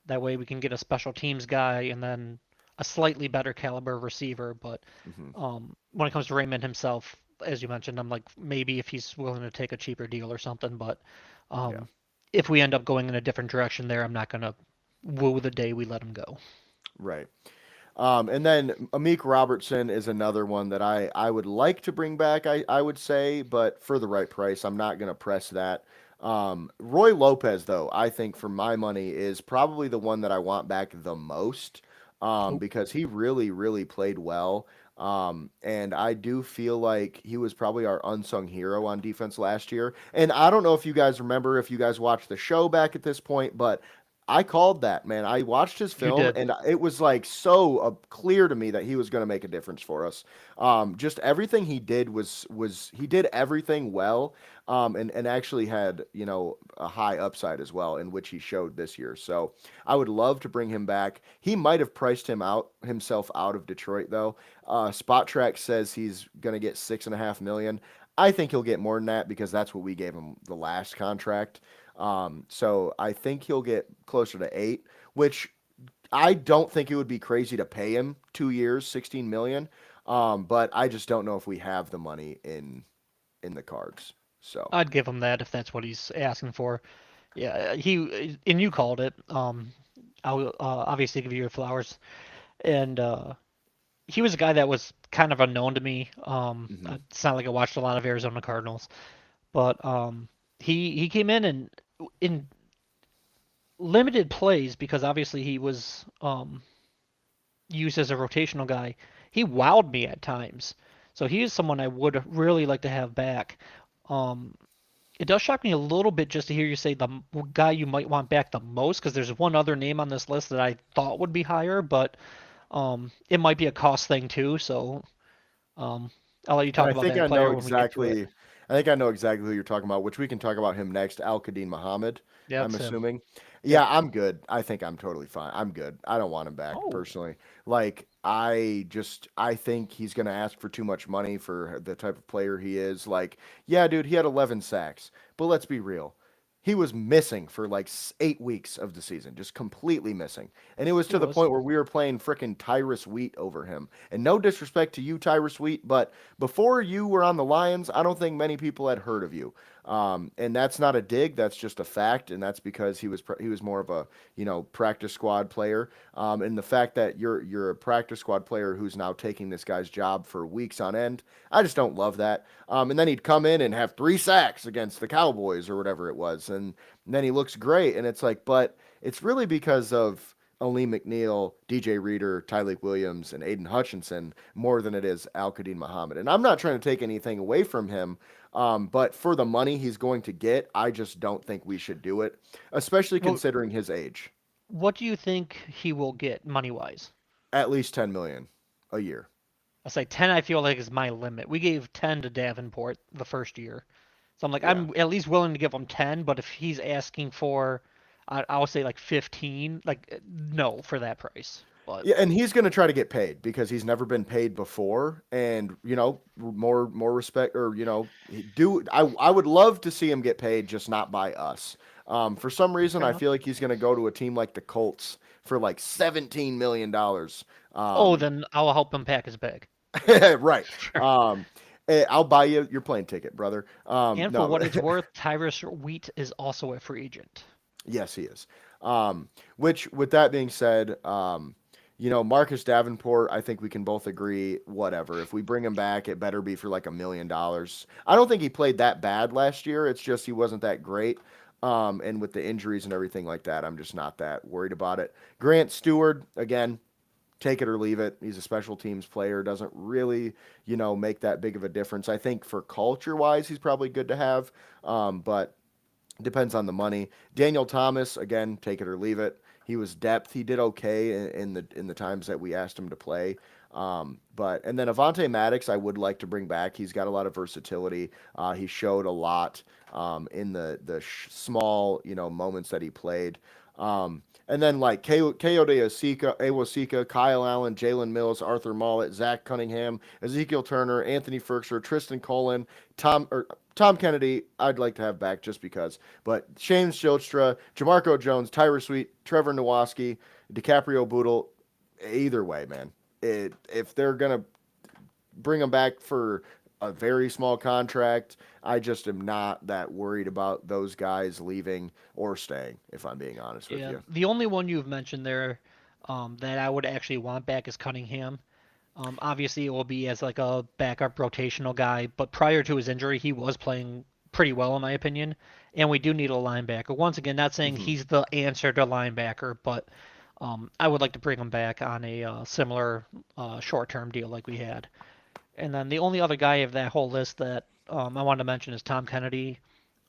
That way we can get a special teams guy and then a slightly better caliber receiver. But Hmm. when it comes to Raymond himself, as you mentioned, I'm like maybe if he's willing to take a cheaper deal or something. But Yeah, um, if we end up going in a different direction there, I'm not gonna woo the day we let him go. right. And then Amik Robertson is another one that I would like to bring back, I would say, but for the right price, I'm not going to press that. Roy Lopez, though, I think for my money is probably the one that I want back the most, Oh, because he really, really played well. And I do feel like he was probably our unsung hero on defense last year. And I don't know if you guys remember, if you guys watched the show back at this point, but I called that, man. I watched his you film, did. and it was like so clear to me that he was going to make a difference for us. Just everything he did was he did everything well, and actually had a high upside as well, in which he showed this year. So I would love to bring him back. He might have priced himself out of Detroit though. Spot Track says he's going to get 6.5 million. I think he'll get more than that because that's what we gave him the last contract. So I think he'll get closer to 8, which I don't think it would be crazy to pay him 2 years, 16 million. But I just don't know if we have the money in the cards. So I'd give him that if that's what he's asking for. Yeah, he and you called it. I'll obviously give you your flowers. And he was a guy that was kind of unknown to me. mhm. It's not like I watched a lot of Arizona Cardinals, but he came in and in limited plays because obviously he was used as a rotational guy. He wowed me at times, so he is someone I would really like to have back. Um, it does shock me a little bit just to hear you say the guy you might want back the most, because there's one other name on this list that I thought would be higher, but it might be a cost thing too. So um, I'll let you And talk I about think that I know player when we get to it. exactly. I think I know exactly who you're talking about, which we can talk about him next. Al Qadim Muhammad, Yeah, I'm it's him. assuming. Yep. Yeah, I'm good. I think I'm totally fine. I'm good. I don't want him back Oh, personally. Like I think he's gonna ask for too much money for the type of player he is. Like, yeah, dude, he had 11 sacks, but let's be real. He was missing for like 8 weeks of the season, just completely missing. And it was he to the was. point where we were playing frickin' Tyrus Wheat over him. And no disrespect to you, Tyrus Wheat, but before you were on the Lions, I don't think many people had heard of you. And that's not a dig, that's just a fact, and that's because he was more of a practice squad player. And the fact that you're a practice squad player who's now taking this guy's job for weeks on end, I just don't love that. And then he'd come in and have 3 sacks against the Cowboys or whatever it was, and then he looks great, and it's like, but it's really because of Ali McNeil, DJ Reader, Tyleek Williams, and Aiden Hutchinson more than it is Al Qadim Muhammad. And I'm not trying to take anything away from him, but for the money he's going to get, I just don't think we should do it, especially Well, considering his age. what do you think he will get money wise? At least 10 million a year. I say 10. I feel like is my limit. We gave 10 to Davenport the first year, so I'm like Yeah. I'm at least willing to give him 10. But if he's asking for, I'll say like 15. Like no for that price. But Yeah, and he's going to try to get paid because he's never been paid before, and more respect, or do I would love to see him get paid, just not by us. For some reason, fair I enough. feel like he's going to go to a team like the Colts for like $17 million. Oh, then I'll help him pack his bag. Right. Sure. Um, I'll buy you your plane ticket, brother. And for No, what it's worth, Tyrus Wheat is also a free agent. yes, he is. Which, with that being said, Marcus Davenport, I think we can both agree, whatever. If we bring him back, it better be for like $1 million. I don't think he played that bad last year. It's just he wasn't that great. And with the injuries and everything like that, I'm just not that worried about it. Grant Stewart, again, take it or leave it. He's a special teams player, doesn't really, make that big of a difference. I think for culture wise, he's probably good to have. But depends on the money. Daniel Thomas, again, take it or leave it. He was depth. He did okay in the times that we asked him to play. But and then Avante Maddox, I would like to bring back. He's got a lot of versatility. He showed a lot in the small moments that he played. And then like Coyote Awosika, Kyle Allen, Jalen Mills, Arthur Mollett, Zach Cunningham, Ezekiel Turner, Anthony Ferkser, Tristan Colin, Tom Kennedy, I'd like to have back just because. But Shane Shilstra, Jamarco Jones, Tyler Sweet, Trevor Nowaski, DiCaprio Boodle, either way, man. If they're gonna bring him back for a very small contract, I just am not that worried about those guys leaving or staying, if I'm being honest with Yeah, you. the only one you've mentioned there that I would actually want back is Cunningham. Obviously, it will be as like a backup rotational guy, but prior to his injury, he was playing pretty well in my opinion. And we do need a linebacker. Once again, not saying Hmm. he's the answer to linebacker, but I would like to bring him back on a similar short-term deal like we had. And then the only other guy of that whole list that I wanted to mention is Tom Kennedy.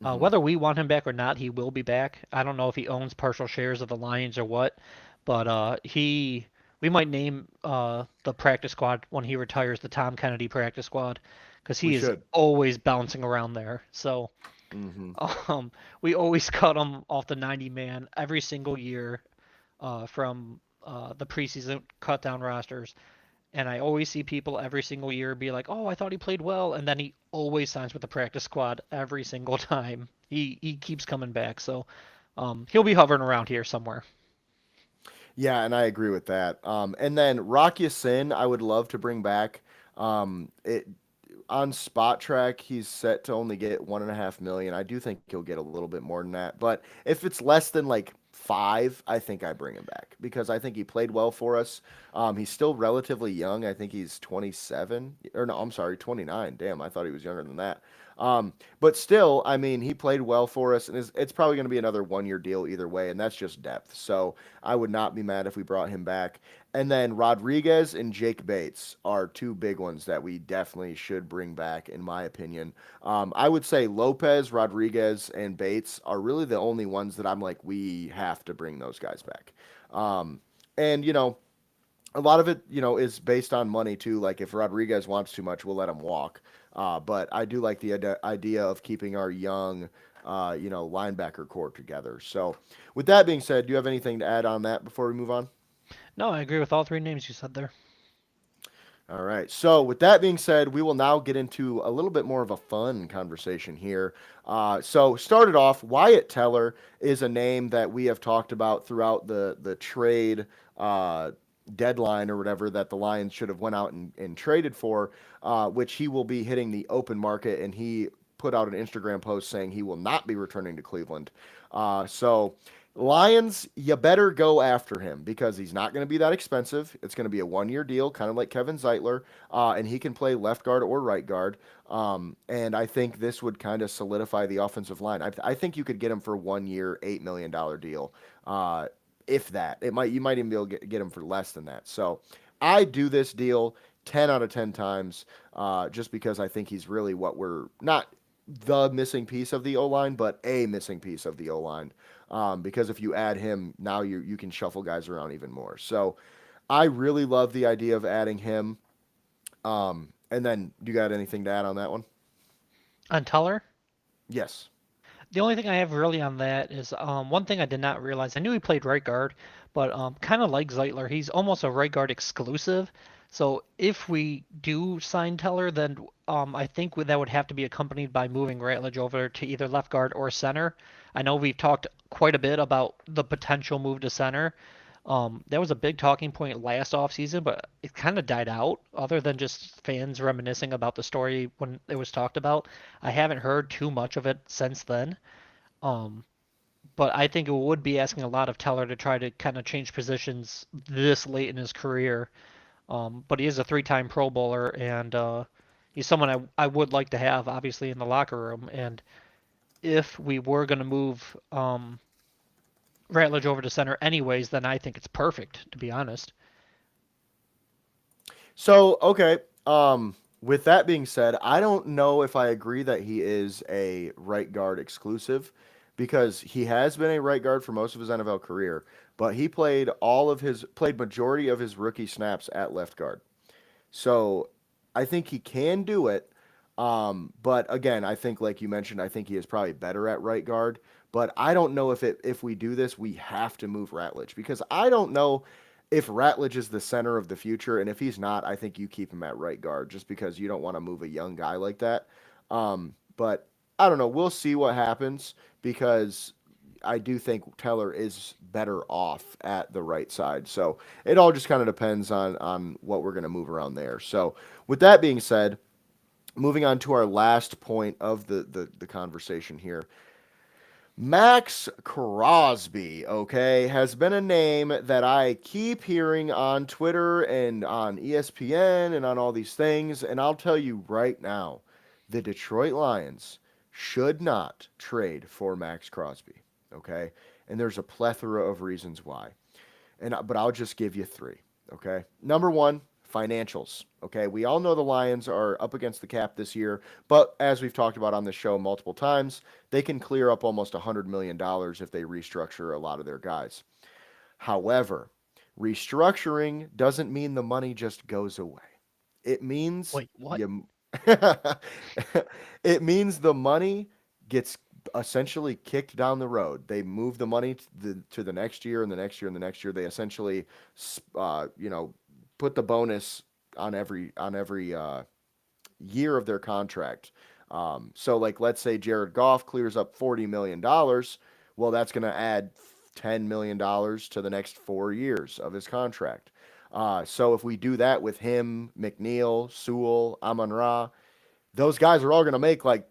Hmm. Whether we want him back or not, he will be back. I don't know if he owns partial shares of the Lions or what, but we might name the practice squad when he retires the Tom Kennedy practice squad because We he is should. always bouncing around there. So Hmm. um, we always cut him off the 90 man every single year from the preseason cut down rosters. And I always see people every single year be like, "Oh, I thought he played well," and then he always signs with the practice squad every single time. He keeps coming back, so he'll be hovering around here somewhere. Yeah, and I agree with that. And then Rocky Sin, I would love to bring back. It on Spot Track, he's set to only get 1.5 million. I do think he'll get a little bit more than that, but if it's less than like five, I think I bring him back because I think he played well for us. He's still relatively young. I think he's 27, or no, I'm sorry, 29. Damn, I thought he was younger than that. But still, I mean, he played well for us, and it's probably going to be another 1 year deal either way, and that's just depth. So I would not be mad if we brought him back. And then Rodriguez and Jake Bates are two big ones that we definitely should bring back, in my opinion. I would say Lopez, Rodriguez, and Bates are really the only ones that I'm like, we have to bring those guys back. And, a lot of it, is based on money too. Like if Rodriguez wants too much, we'll let him walk. But I do like the idea of keeping our young, linebacker core together. So, with that being said, do you have anything to add on that before we move on? No, I agree with all three names you said there. All right. So, with that being said, we will now get into a little bit more of a fun conversation here. So, started off, Wyatt Teller is a name that we have talked about throughout the trade deadline or whatever that the Lions should have went out and traded for, which he will be hitting the open market, and he put out an Instagram post saying he will not be returning to Cleveland. So Lions, you better go after him because he's not going to be that expensive. It's going to be a 1 year deal, kind of like Kevin Zeitler, and he can play left guard or right guard. And I think this would kind of solidify the offensive line. I think you could get him for 1 year, $8 million deal, if that. You might even be able to get him for less than that. So I do this deal 10 out of 10 times, just because I think he's really what we're not the missing piece of the O line, but a missing piece of the O line. Because if you add him, now you can shuffle guys around even more. So I really love the idea of adding him. And then, do you got anything to add on that one? On Teller, Yes. the only thing I have really on that is one thing I did not realize. I knew he played right guard, but kind of like Zeitler, he's almost a right guard exclusive. So if we do sign Teller, then I think that would have to be accompanied by moving Ratledge over to either left guard or center. I know we've talked quite a bit about the potential move to center. That was a big talking point last offseason, but it kind of died out, other than just fans reminiscing about the story when it was talked about. I haven't heard too much of it since then. Um, but I think it would be asking a lot of Teller to try to kind of change positions this late in his career. But he is a three-time Pro Bowler, and he's someone I would like to have, obviously, in the locker room. And if we were going to move Ratledge over to center anyways, then I think it's perfect, to be honest. So, okay. With that being said, I don't know if I agree that he is a right guard exclusive because he has been a right guard for most of his NFL career, but he played majority of his rookie snaps at left guard. So I think he can do it. But again, I think like you mentioned, I think he is probably better at right guard. But I don't know if we do this, we have to move Ratledge because I don't know if Ratledge is the center of the future, and if he's not, I think you keep him at right guard just because you don't want to move a young guy like that. But I don't know. We'll see what happens because I do think Teller is better off at the right side. So it all just kind of depends on what we're going to move around there. So with that being said, moving on to our last point of the conversation here. Max Crosby, okay, has been a name that I keep hearing on Twitter and on ESPN and on all these things. And I'll tell you right now, the Detroit Lions should not trade for Max Crosby, okay? And there's a plethora of reasons why. But I'll just give you three, okay? Number one, financials. Okay, we all know the Lions are up against the cap this year, but as we've talked about on this show multiple times, they can clear up almost $100 million if they restructure a lot of their guys. However, restructuring doesn't mean the money just goes away. It means Wait, what? you it means the money gets essentially kicked down the road. They move the money to the next year and the next year and the next year. They essentially, you know, put the bonus on every year of their contract. So like let's say Jared Goff clears up $40 million, well that's going to add $10 million to the next 4 years of his contract. So if we do that with him, McNeil, Sewell, Amon Ra, those guys are all going to make like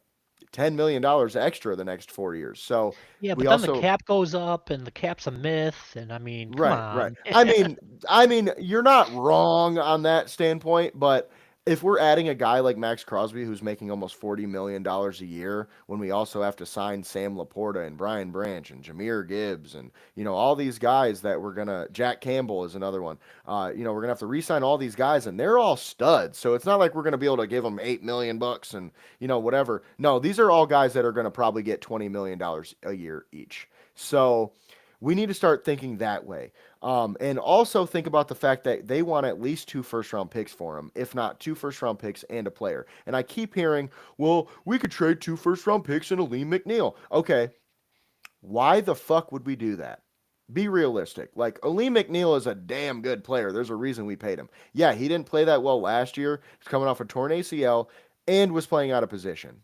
$10 million extra the next 4 years. So Yeah, we but then the also cap goes up, and the cap's a myth. And I mean, come right, right. on. I mean, you're not wrong on that standpoint, but if we're adding a guy like Max Crosby who's making almost $40 million a year, when we also have to sign Sam Laporta and Brian Branch and Jameer Gibbs and all these guys that we're gonna Jack Campbell is another one. We're gonna have to re-sign all these guys, and they're all studs. So it's not like we're gonna be able to give them $8 million and whatever. No, these are all guys that are gonna probably get $20 million a year each. So we need to start thinking that way. And also think about the fact that they want at least 2 first round picks for him, if not 2 first round picks and a player. And I keep hearing, well, we could trade 2 first round picks and Aleem McNeil. Okay, why the fuck would we do that? Be realistic. Like, Aleem McNeil is a damn good player. There's a reason we paid him. Yeah, he didn't play that well last year. He's coming off a torn ACL and was playing out of position.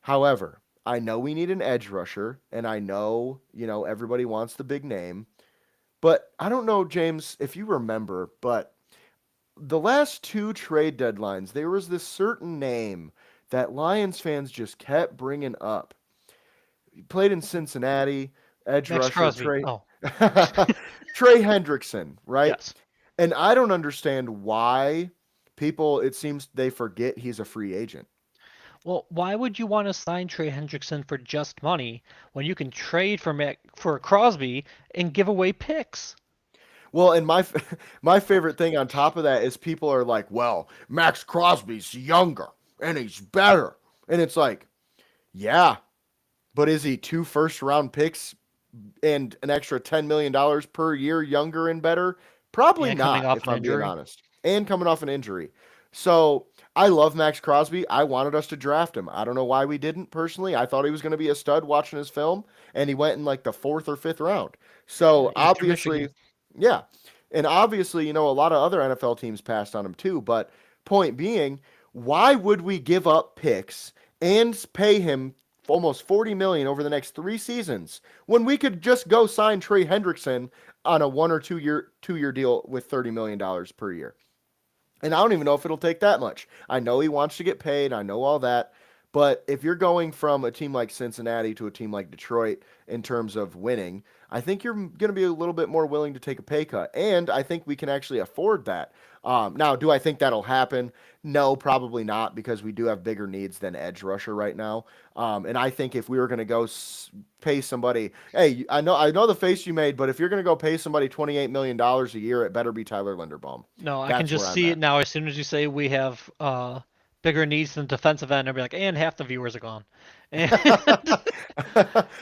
However, I know we need an edge rusher, and I know, everybody wants the big name. But I don't know, James, if you remember, but the last two trade deadlines, there was this certain name that Lions fans just kept bringing up. He played in Cincinnati, edge Max rusher Crosby. Trey Oh, Trey Hendrickson, right? yes. And I don't understand why people, it seems they forget he's a free agent. Well, why would you want to sign Trey Hendrickson for just money when you can trade for Crosby and give away picks? Well, and my favorite thing on top of that is people are like, "Well, Max Crosby's younger and he's better," and it's like, yeah, but is he 2 first round picks and an extra $10 million per year younger and better? Probably And coming not, off if an I'm being injury? honest. And coming off an injury. So I love Max Crosby. I wanted us to draft him. I don't know why we didn't personally. I thought he was going to be a stud watching his film, and he went in like the fourth or fifth round. So He went through obviously, Michigan. yeah. And obviously, a lot of other NFL teams passed on him too. But point being, why would we give up picks and pay him almost 40 million over the next 3 seasons when we could just go sign Trey Hendrickson on a 1 or 2 year deal with $30 million per year? And I don't even know if it'll take that much. I know he wants to get paid. I know all that. But if you're going from a team like Cincinnati to a team like Detroit in terms of winning, I think you're going to be a little bit more willing to take a pay cut. And I think we can actually afford that. Now, do I think that'll happen? No, probably not, because we do have bigger needs than edge rusher right now. And I think if we were going to go pay somebody, hey, I know the face you made, but if you're going to go pay somebody $28 million a year, it better be Tyler Linderbaum. No, I can That's where just I'm see it at. now. As soon as you say we have bigger needs than defensive end, and be like, and half the viewers are gone. And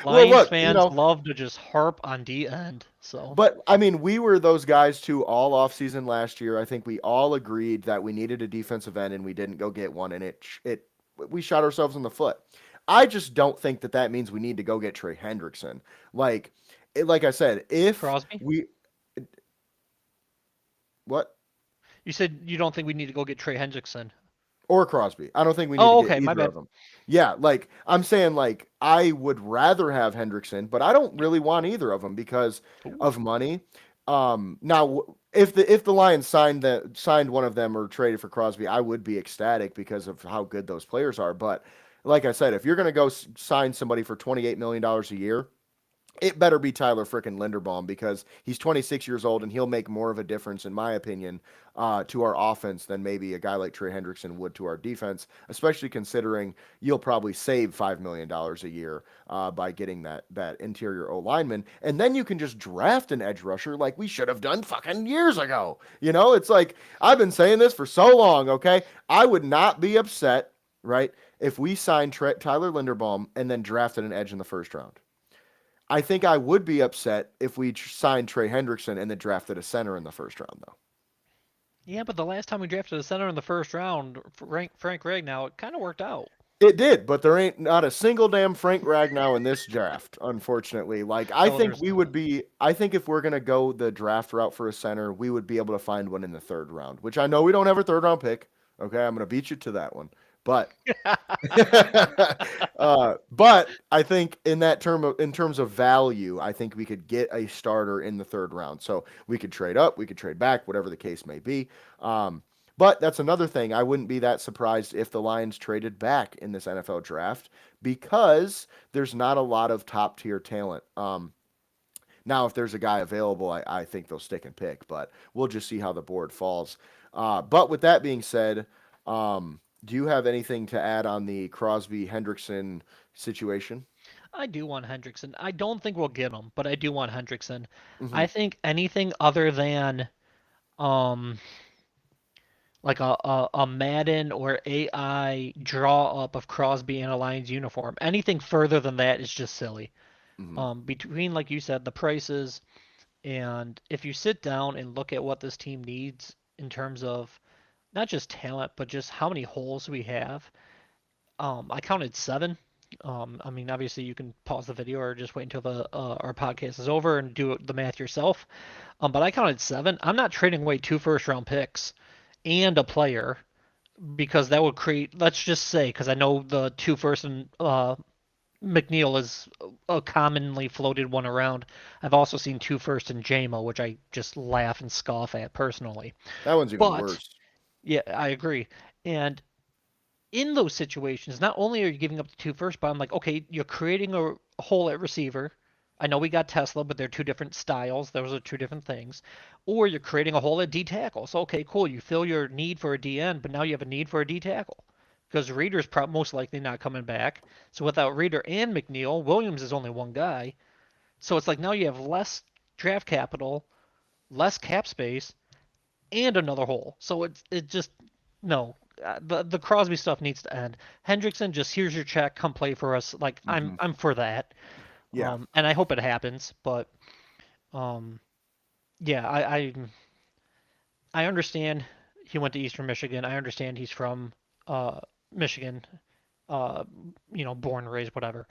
Well, Lions look, fans love to just harp on D end. So but I mean, we were those guys too all off season last year. I think we all agreed that we needed a defensive end and we didn't go get one, and we shot ourselves in the foot. I just don't think that that means we need to go get Trey Hendrickson. Like, like I said, if Crosby, we what you said you don't think we need to go get Trey Hendrickson. or Crosby, I don't think we need Oh, to get okay, my either bad. of them. Yeah, like I'm saying, like I would rather have Hendrickson, but I don't really want either of them because Ooh. of money. Now if the Lions signed one of them or traded for Crosby, I would be ecstatic because of how good those players are. But like I said, if you're gonna go sign somebody for $28 million a year, it better be Tyler frickin' Linderbaum because he's 26 years old and he'll make more of a difference, in my opinion, to our offense than maybe a guy like Trey Hendrickson would to our defense, especially considering you'll probably save $5 million a year by getting that interior O lineman. And then you can just draft an edge rusher like we should have done fucking years ago. It's like I've been saying this for so long, okay? I would not be upset, right, if we signed Tyler Linderbaum and then drafted an edge in the first round. I think I would be upset if we signed Trey Hendrickson and then drafted a center in the first round, though. Yeah, but the last time we drafted a center in the first round, Frank Ragnow, it kind of worked out. It did, but there ain't not a single damn Frank Ragnow in this draft, unfortunately. Like I think we would be I think if we're gonna go the draft route for a center, we would be able to find one in the third round, which I know we don't have a third round pick. Okay, I'm gonna beat you to that one. But but I think in terms of value, I think we could get a starter in the third round. So we could trade up, we could trade back, whatever the case may be. But that's another thing. I wouldn't be that surprised if the Lions traded back in this NFL draft because there's not a lot of top tier talent. Now, if there's a guy available, I think they'll stick and pick, but we'll just see how the board falls. But with that being said, do you have anything to add on the Crosby Hendrickson situation? I do want Hendrickson. I don't think we'll get him, but I do want Hendrickson. Hmm. I think anything other than um like a Madden or AI draw up of Crosby in a Lions uniform, anything further than that is just silly. Hmm. Between like you said, the prices and if you sit down and look at what this team needs in terms of not just talent, but just how many holes we have. I counted 7. I mean, obviously you can pause the video or just wait until the our podcast is over and do the math yourself. But I counted 7. I'm not trading away 2 first round picks and a player because that would create. Let's just say because I know the 2 first and McNeil is a commonly floated one around. I've also seen 2 first and JMO, which I just laugh and scoff at personally. That one's even But worse. yeah, I agree. And in those situations, not only are you giving up the 2 first, but I'm like, okay, you're creating a hole at receiver. I know we got Tesla, but they're 2 different styles. Those are 2 different things. Or you're creating a hole at D tackle. So okay, cool. You fill your need for a DN, but now you have a need for a D tackle because Reader's most likely not coming back. So without Reader and McNeil, Williams is only one guy. So it's like now you have less draft capital, less cap space, and another hole. So it just no. The Crosby stuff needs to end. Hendrickson, just here's your check, come play for us. Like Hmm. I'm for that, Yeah. and I hope it happens. But um, yeah, I understand he went to Eastern Michigan. I understand he's from Michigan, uh, born and raised, whatever.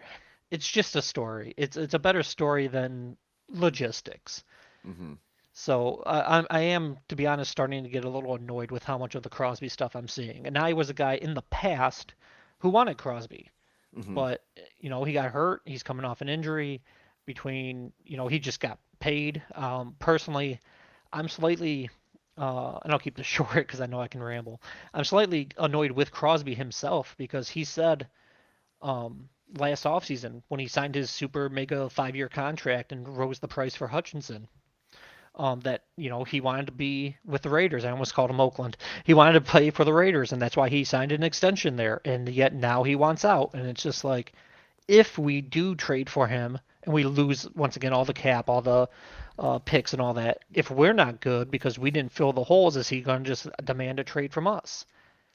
It's just a story. It's a better story than logistics. Hmm. So I am, to be honest, starting to get a little annoyed with how much of the Crosby stuff I'm seeing. And I was a guy in the past who wanted Crosby, Hmm. but he got hurt. He's coming off an injury. He just got paid. Personally, I'm slightly, and I'll keep this short because I know I can ramble. I'm slightly annoyed with Crosby himself because he said last offseason when he signed his super mega 5-year contract and rose the price for Hutchinson that he wanted to be with the Raiders. I almost called him Oakland. He wanted to play for the Raiders, and that's why he signed an extension there. And yet now he wants out, and it's just like if we do trade for him and we lose once again all the cap, all the picks and all that, if we're not good because we didn't fill the holes, is he going to just demand a trade from us?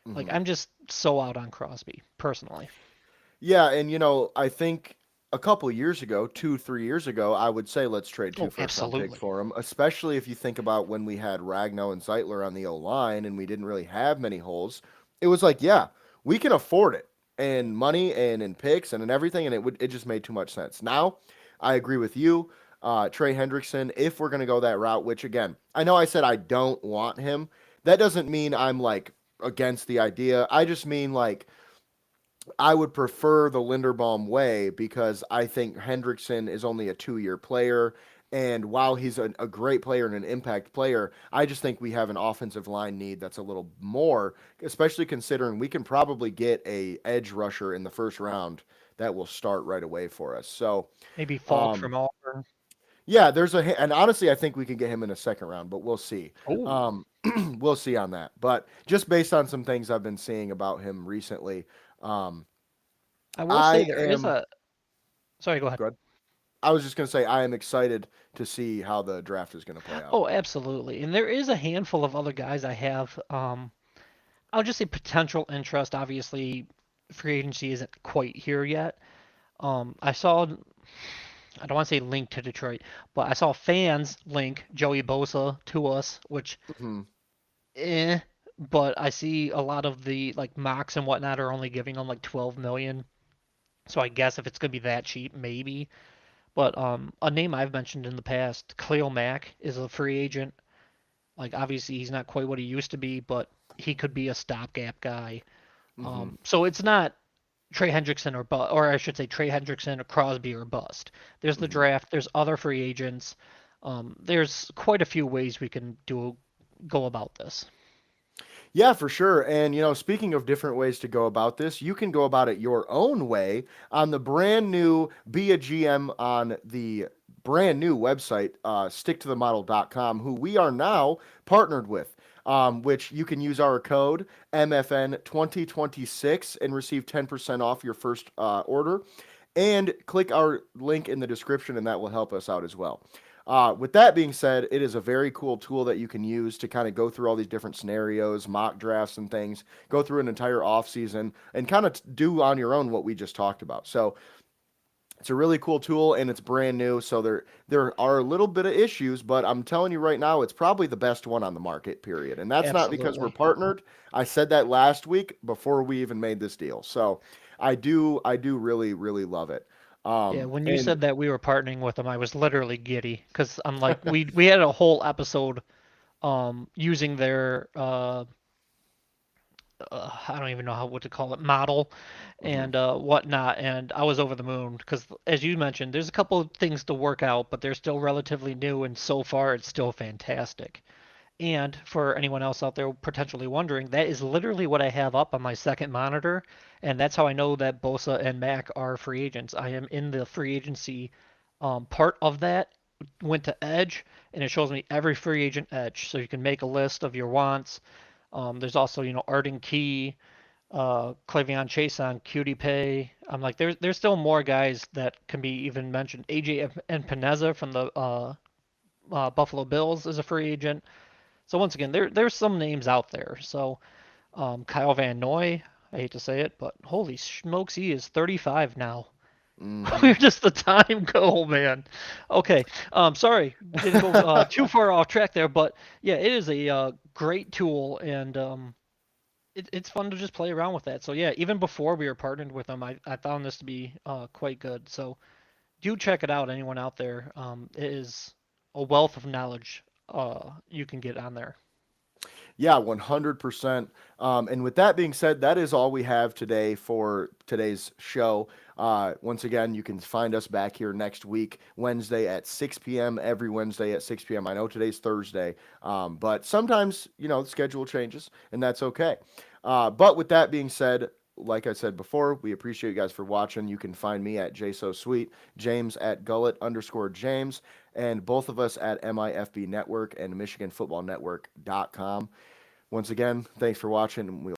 Like, Hmm. I'm just so out on Crosby, personally. Yeah, and I think a couple years ago, 2, 3 years ago, I would say let's trade two Oh, first-round picks absolutely. for him, especially if you think about when we had Ragnow and Zeitler on the O line and we didn't really have many holes. It was like, yeah, we can afford it, and money and in picks and in everything, and it just made too much sense. Now, I agree with you, Trey Hendrickson. If we're gonna go that route, which again, I know I said I don't want him. That doesn't mean I'm like against the idea. I just mean like I would prefer the Linderbaum way because I think Hendrickson is only a 2 year player. And while he's a great player and an impact player, I just think we have an offensive line need that's a little more, especially considering we can probably get a edge rusher in the first round that will start right away for us. So, Maybe Falk um, from Auburn. yeah, and honestly, I think we can get him in a second round, but we'll see. Oh, Um, we'll see on that. But just based on some things I've been seeing about him recently, um, I will say I there is am a. Sorry, go ahead. good. I was just gonna say I am excited to see how the draft is gonna play out. Oh, absolutely. And there is a handful of other guys I have. I'll just say potential interest. Obviously, free agency isn't quite here yet. I saw, I don't want to say link to Detroit, but I saw fans link Joey Bosa to us, which, Hmm. eh, but I see a lot of the like mocks and whatnot are only giving him like 12 million. So I guess if it's gonna be that cheap, maybe. But a name I've mentioned in the past, Khalil Mack, is a free agent. Like obviously he's not quite what he used to be, but he could be a stopgap guy. Hmm. So it's not Trey Hendrickson or I should say Trey Hendrickson or Crosby or bust. There's the Hmm. draft. There's other free agents. There's quite a few ways we can go about this. Yeah, for sure. And speaking of different ways to go about this, you can go about it your own way on the brand new Be a GM on the brand new website, sticktothemodel.com, who we are now partnered with. Which you can use our code MFN 2026 and receive 10% off your first order. And click our link in the description, and that will help us out as well. With that being said, it is a very cool tool that you can use to kind of go through all these different scenarios, mock drafts, and things, go through an entire off season, and kind of do on your own what we just talked about. So it's a really cool tool, and it's brand new. So there are a little bit of issues, but I'm telling you right now, it's probably the best one on the market. Period. And that's not because we're Absolutely. partnered. I said that last week before we even made this deal. So I do really really love it. Yeah, when you And said that we were partnering with them, I was literally giddy because I'm like, we had a whole episode using their I don't even know what to call it, model mhm. and whatnot, and I was over the moon because, as you mentioned, there's a couple of things to work out, but they're still relatively new, and so far it's still fantastic. And for anyone else out there potentially wondering, that is literally what I have up on my second monitor, and that's how I know that Bosa and Mac are free agents. I am in the free agency part of that, went to Edge, and it shows me every free agent Edge, so you can make a list of your wants. There's also, Arden Key, Clavion Chason, Cutie Pay. I'm like, there's still more guys that can be even mentioned. AJ and Paneza from the Buffalo Bills is a free agent. So once again, there's some names out there. So Kyle Van Noy, I hate to say it, but holy smokes, he is 35 now. Mhm. Where does the time go, man? Okay, sorry, didn't go too far off track there, but yeah, it is a great tool, and it's fun to just play around with that. So yeah, even before we were partnered with them, I found this to be quite good. So do check it out, anyone out there. It is a wealth of knowledge you can get on there. Yeah, 100%. And with that being said, that is all we have today for today's show. Once again, you can find us back here next week, Wednesday at 6 p.m., every Wednesday at 6 p.m. I know today's Thursday, but sometimes, the schedule changes, and that's okay. But with that being said, like I said before, we appreciate you guys for watching. You can find me at JSoSweet, James at Gullet_James, and both of us at MIFB Network and MichiganFootballNetwork.com. Once again, thanks for watching, and we'll